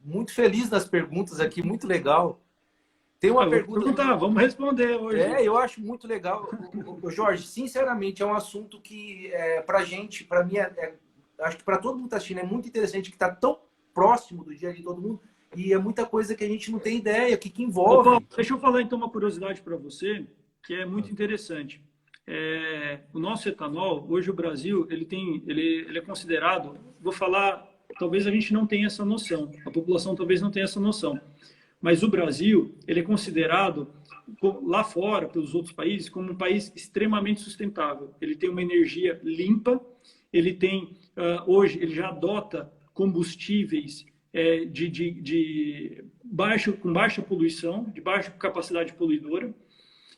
muito feliz nas perguntas aqui, muito legal. Tem uma pergunta... Vamos responder hoje. Eu acho muito legal. Jorge, sinceramente, é um assunto que, para gente, para mim, acho que para todo mundo que está assistindo, é muito interessante, que está tão próximo do dia de todo mundo, e é muita coisa que a gente não tem ideia, que envolve. Opa, deixa eu falar, então, uma curiosidade para você, que é muito interessante. O nosso etanol, hoje o Brasil, ele é considerado, vou falar, talvez a gente não tenha essa noção, a população talvez não tenha essa noção, mas o Brasil, ele é considerado lá fora, pelos outros países, como um país extremamente sustentável. Ele tem uma energia limpa, ele tem, hoje, ele já adota combustíveis com baixa poluição, de baixa capacidade poluidora,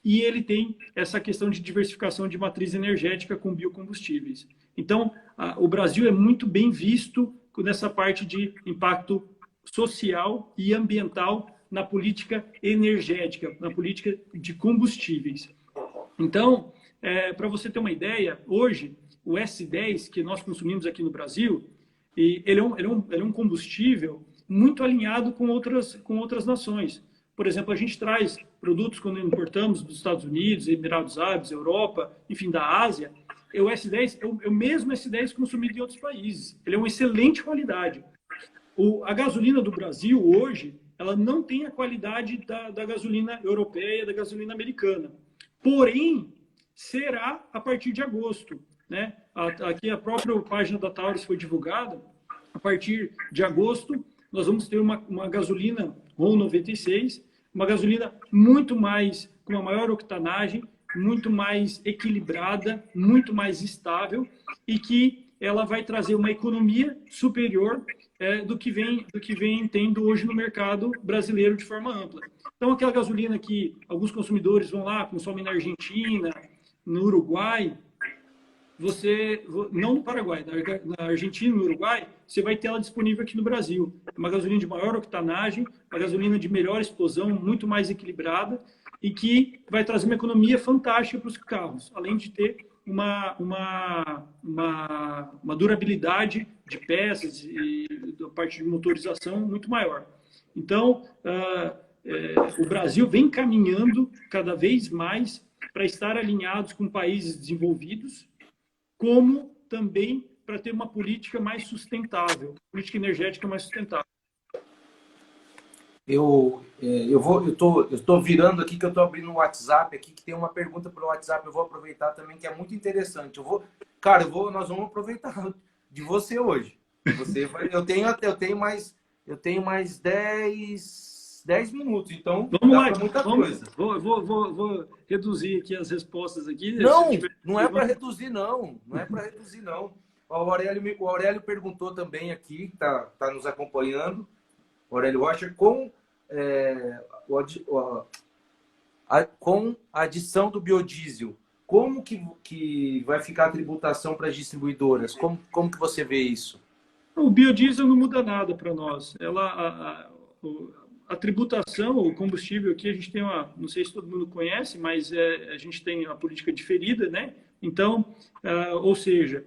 e ele tem essa questão de diversificação de matriz energética com biocombustíveis. Então, o Brasil é muito bem visto nessa parte de impacto social e ambiental na política energética, na política de combustíveis. Então, para você ter uma ideia, hoje, o S10 que nós consumimos aqui no Brasil, ele é um combustível muito alinhado com outras nações. Por exemplo, a gente traz produtos quando importamos dos Estados Unidos, Emirados Árabes, Europa, enfim, da Ásia. O S10 é o mesmo S10 consumido em outros países. Ele é uma excelente qualidade. A gasolina do Brasil, hoje, ela não tem a qualidade da gasolina europeia, da gasolina americana. Porém, será a partir de agosto. Né? Aqui a própria página da Taurus foi divulgada. A partir de agosto, nós vamos ter uma gasolina RON 96, uma gasolina muito mais, com uma maior octanagem, muito mais equilibrada, muito mais estável, e que ela vai trazer uma economia superior do que vem tendo hoje no mercado brasileiro de forma ampla. Então, aquela gasolina que alguns consumidores vão lá, consomem na Argentina, no Uruguai, não no Paraguai, na Argentina, no Uruguai, você vai ter ela disponível aqui no Brasil. Uma gasolina de maior octanagem, uma gasolina de melhor explosão, muito mais equilibrada, e que vai trazer uma economia fantástica para os carros, além de ter uma durabilidade de peças e da parte de motorização muito maior. Então, o Brasil vem caminhando cada vez mais para estar alinhados com países desenvolvidos, como também para ter uma política mais sustentável, política energética mais sustentável. Eu tô virando aqui, que eu estou abrindo um WhatsApp aqui, que tem uma pergunta pelo WhatsApp, eu vou aproveitar também, que é muito interessante. Nós vamos aproveitar de você hoje. Eu tenho mais 10 minutos, então vamos lá, muita coisa. Vou reduzir aqui as respostas aqui. Não é para reduzir, não. Não é para reduzir, não. O Aurélio perguntou também aqui, tá nos acompanhando. O Aurélio Rocha, com a adição do biodiesel, como que vai ficar a tributação para as distribuidoras? Como que você vê isso? O biodiesel não muda nada para nós. A tributação, o combustível aqui, a gente tem uma, não sei se todo mundo conhece, mas a gente tem a política diferida, né? Então, ou seja,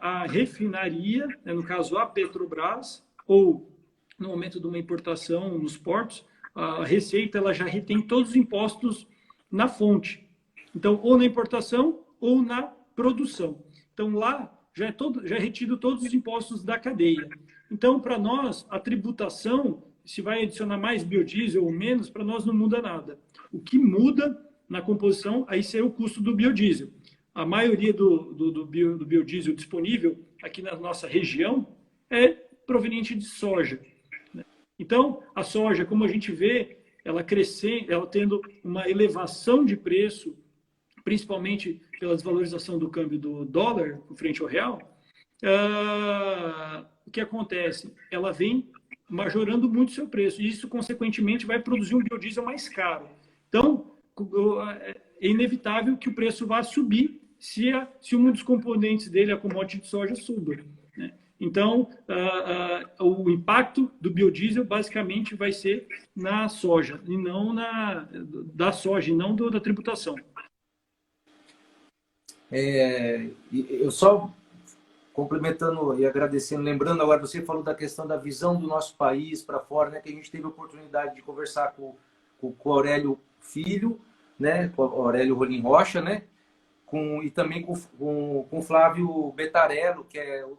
a refinaria, né, no caso a Petrobras, ou no momento de uma importação nos portos, a Receita ela já retém todos os impostos na fonte. Então, ou na importação ou na produção. Então, lá já é retido todos os impostos da cadeia. Então, para nós, a tributação, se vai adicionar mais biodiesel ou menos, para nós não muda nada. O que muda na composição, aí será o custo do biodiesel. A maioria do biodiesel disponível aqui na nossa região é proveniente de soja. Então, a soja, como a gente vê, ela crescendo, ela tendo uma elevação de preço, principalmente pela desvalorização do câmbio do dólar frente ao real, o que acontece? Ela vem majorando muito seu preço, e isso, consequentemente, vai produzir um biodiesel mais caro. Então, é inevitável que o preço vá subir se um dos componentes dele, a commodity de soja, suba. Né? Então, o impacto do biodiesel basicamente vai ser na soja, e não da soja, e não da tributação. Eu só complementando e agradecendo, lembrando agora, você falou da questão da visão do nosso país para fora, né, que a gente teve a oportunidade de conversar com o Aurélio Filho, né, com o Aurélio Rolim Rocha, né, e também com o Flávio Betarello, que é o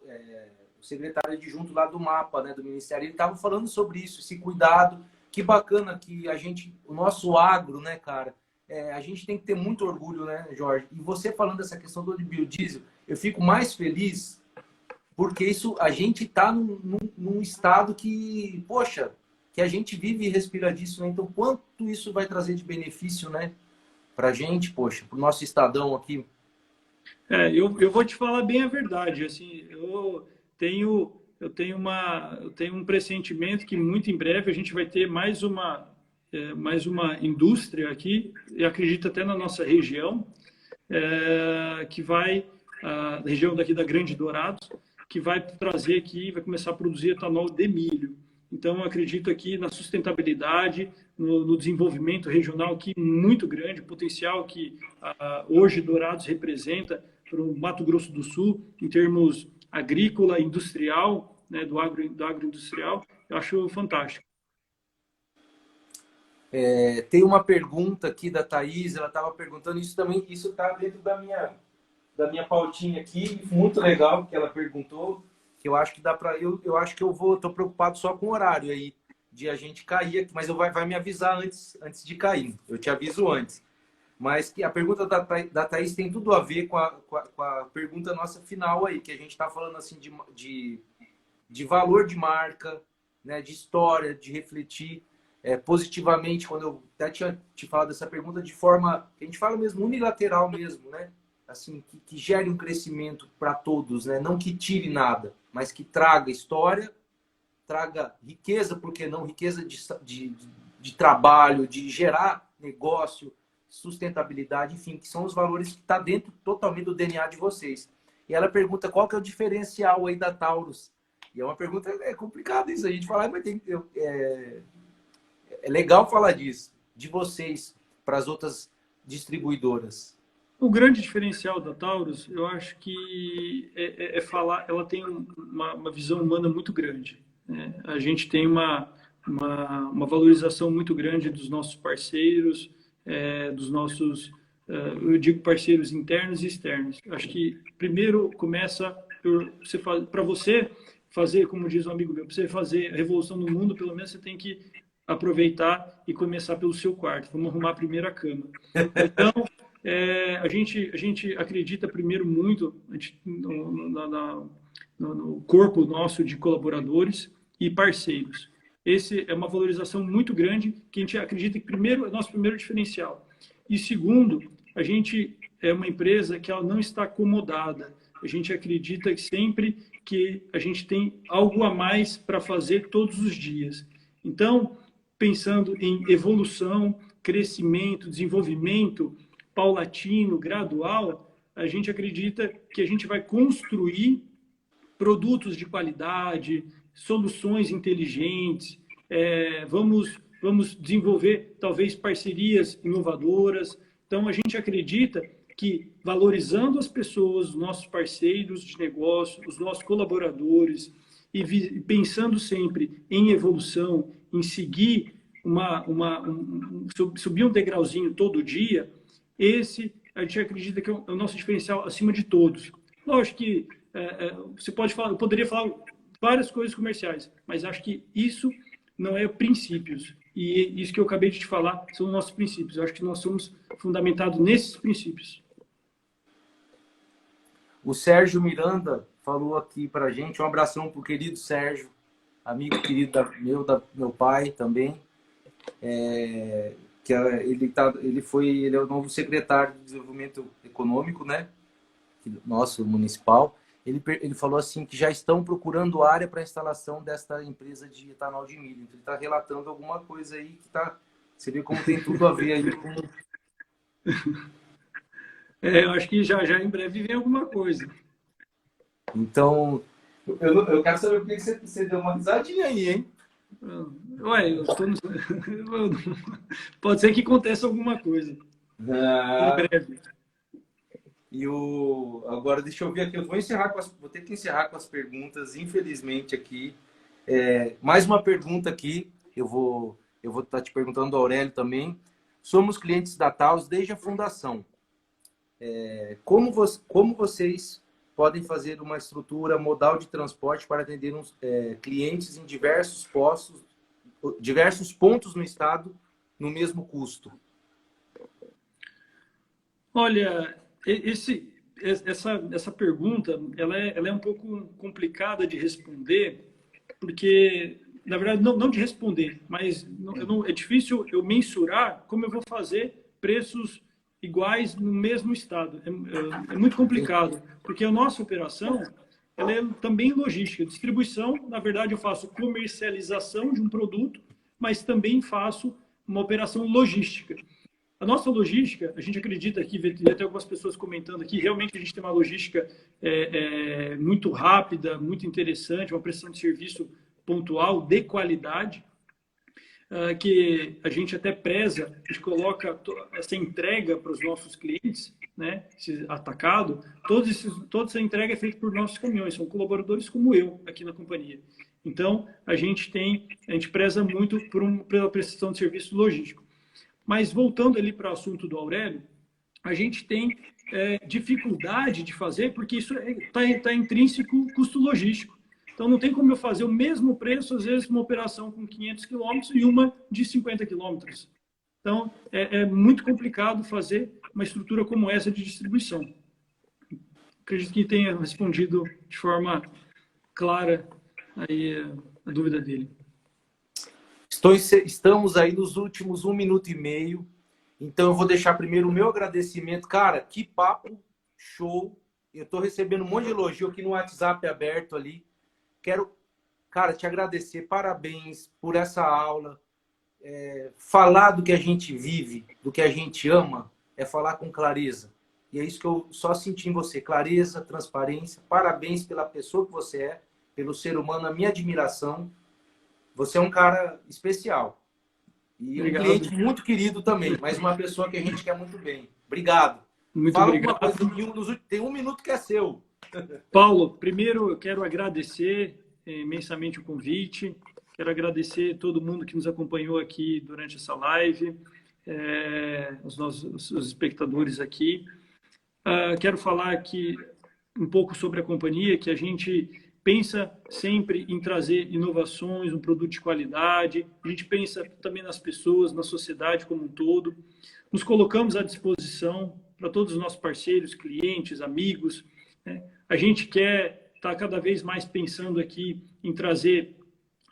secretário adjunto lá do MAPA, né, do Ministério. Ele estava falando sobre isso, esse cuidado. Que bacana que o nosso agro, né, cara, a gente tem que ter muito orgulho, né, Jorge? E você falando dessa questão do biodiesel, eu fico mais feliz porque a gente está num estado que, poxa, que a gente vive e respira disso, né? Então, quanto isso vai trazer de benefício, né, para a gente, poxa, para o nosso estadão aqui? Eu vou te falar bem a verdade. Assim, eu tenho um pressentimento que muito em breve a gente vai ter mais uma indústria aqui, e acredito até na nossa região, que vai, a região daqui da Grande Dourados, que vai trazer aqui, vai começar a produzir etanol de milho. Então, eu acredito aqui na sustentabilidade, no desenvolvimento regional aqui muito grande, o potencial que hoje Dourados representa para o Mato Grosso do Sul, em termos agrícola, industrial, né, do agroindustrial, eu acho fantástico. Tem uma pergunta aqui da Thaís, ela estava perguntando, isso está dentro da minha pautinha aqui, muito legal que ela perguntou, que eu acho que dá para eu acho que estou preocupado só com o horário aí de a gente cair aqui, mas vai me avisar antes de cair, eu te aviso antes. Mas que a pergunta da Thaís tem tudo a ver com a pergunta nossa final aí, que a gente está falando assim de valor de marca, né, de história, de refletir positivamente, quando eu até tinha te falado dessa pergunta, de forma, a gente fala mesmo, unilateral mesmo, né? Assim, que gere um crescimento para todos, né? Não que tire nada, mas que traga história, traga riqueza, por que não? Riqueza de trabalho, de gerar negócio, sustentabilidade, enfim, que são os valores que está dentro totalmente do DNA de vocês. E ela pergunta qual que é o diferencial aí da Taurus. E é uma pergunta complicada isso, a gente falar, mas é legal falar disso, de vocês para as outras distribuidoras. O grande diferencial da Taurus, eu acho que falar, ela tem uma visão humana muito grande. Né? A gente tem uma valorização muito grande dos nossos parceiros, dos nossos, eu digo parceiros internos e externos. Acho que primeiro começa para você fazer, como diz um amigo meu, para você fazer a revolução no mundo, pelo menos você tem que aproveitar e começar pelo seu quarto. Vamos arrumar a primeira cama. Então, a gente acredita primeiro muito no corpo nosso de colaboradores e parceiros. Esse é uma valorização muito grande que a gente acredita que primeiro é nosso primeiro diferencial. E segundo, a gente é uma empresa que ela não está acomodada. A gente acredita que sempre que a gente tem algo a mais para fazer todos os dias. Então, pensando em evolução, crescimento, desenvolvimento paulatino, gradual, a gente acredita que a gente vai construir produtos de qualidade, soluções inteligentes, vamos desenvolver, talvez, parcerias inovadoras. Então, a gente acredita que, valorizando as pessoas, os nossos parceiros de negócio, os nossos colaboradores, e pensando sempre em evolução, em seguir subir um degrauzinho todo dia, a gente acredita que é o nosso diferencial acima de todos. Lógico que você pode falar, eu poderia falar várias coisas comerciais, mas acho que isso não é princípios. E isso que eu acabei de te falar são nossos princípios. Eu acho que nós somos fundamentados nesses princípios. O Sérgio Miranda falou aqui para a gente, um abração para o querido Sérgio, amigo querido meu pai também. Ele é o novo secretário de Desenvolvimento Econômico, né? Nosso municipal. Ele falou assim que já estão procurando área para a instalação desta empresa de etanol de milho. Então, ele está relatando alguma coisa aí que tá. Você vê como tem tudo a ver aí com. Eu acho que já em breve vem alguma coisa. Então, eu quero saber por que você deu uma risadinha aí, hein? Ué, pode ser que aconteça alguma coisa. Em breve. Agora, deixa eu ver aqui. Vou ter que encerrar com as perguntas, infelizmente, aqui. Mais uma pergunta aqui. Eu vou estar te perguntando do Aurélio também. Somos clientes da Taos desde a fundação. Como vocês podem fazer uma estrutura modal de transporte para atender clientes em diversos pontos no estado no mesmo custo? Olha, essa pergunta ela é um pouco complicada de responder, porque, na verdade, não de responder, mas é difícil eu mensurar como eu vou fazer preços iguais no mesmo estado. É muito complicado, porque a nossa operação ela é também logística. Distribuição, na verdade, eu faço comercialização de um produto, mas também faço uma operação logística. A nossa logística, a gente acredita aqui, vi até algumas pessoas comentando aqui, realmente a gente tem uma logística muito rápida, muito interessante, uma prestação de serviço pontual, de qualidade, que a gente até preza, a gente coloca essa entrega para os nossos clientes, né, esse atacado, toda essa entrega é feita por nossos caminhões, são colaboradores como eu aqui na companhia. Então, a gente preza muito pela prestação de serviço logístico. Mas, voltando ali para o assunto do Aurélio, a gente tem dificuldade de fazer, porque isso está intrínseco custo logístico. Então, não tem como eu fazer o mesmo preço, às vezes, uma operação com 500 quilômetros e uma de 50 quilômetros. Então, é muito complicado fazer uma estrutura como essa de distribuição. Acredito que tenha respondido de forma clara aí a dúvida dele. Estamos aí nos últimos 1 minuto e meio. Então, eu vou deixar primeiro o meu agradecimento. Cara, que papo show. Eu estou recebendo um monte de elogio aqui no WhatsApp aberto ali. Quero, cara, te agradecer. Parabéns por essa aula. Falar do que a gente vive, do que a gente ama, é falar com clareza. E é isso que eu só senti em você. Clareza, transparência. Parabéns pela pessoa que você é, pelo ser humano, a minha admiração. Você é um cara especial. E Obrigado. Um cliente muito querido também, mas uma pessoa que a gente quer muito bem. Obrigado. Muito Fala obrigado. alguma coisa, tem 1 minuto que é seu. Paulo, primeiro eu quero agradecer imensamente o convite. Quero agradecer todo mundo que nos acompanhou aqui durante essa live, os espectadores aqui. Quero falar aqui um pouco sobre a companhia, que a gente pensa sempre em trazer inovações, um produto de qualidade. A gente pensa também nas pessoas, na sociedade como um todo. Nos colocamos à disposição para todos os nossos parceiros, clientes, amigos, né? A gente quer estar cada vez mais pensando aqui em trazer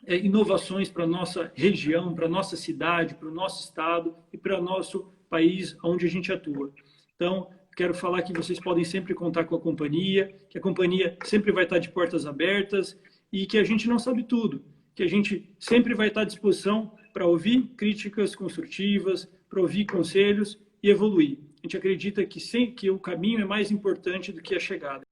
inovações para a nossa região, para a nossa cidade, para o nosso estado e para o nosso país onde a gente atua. Então, quero falar que vocês podem sempre contar com a companhia, que a companhia sempre vai estar de portas abertas e que a gente não sabe tudo, que a gente sempre vai estar à disposição para ouvir críticas construtivas, para ouvir conselhos e evoluir. A gente acredita que o caminho é mais importante do que a chegada.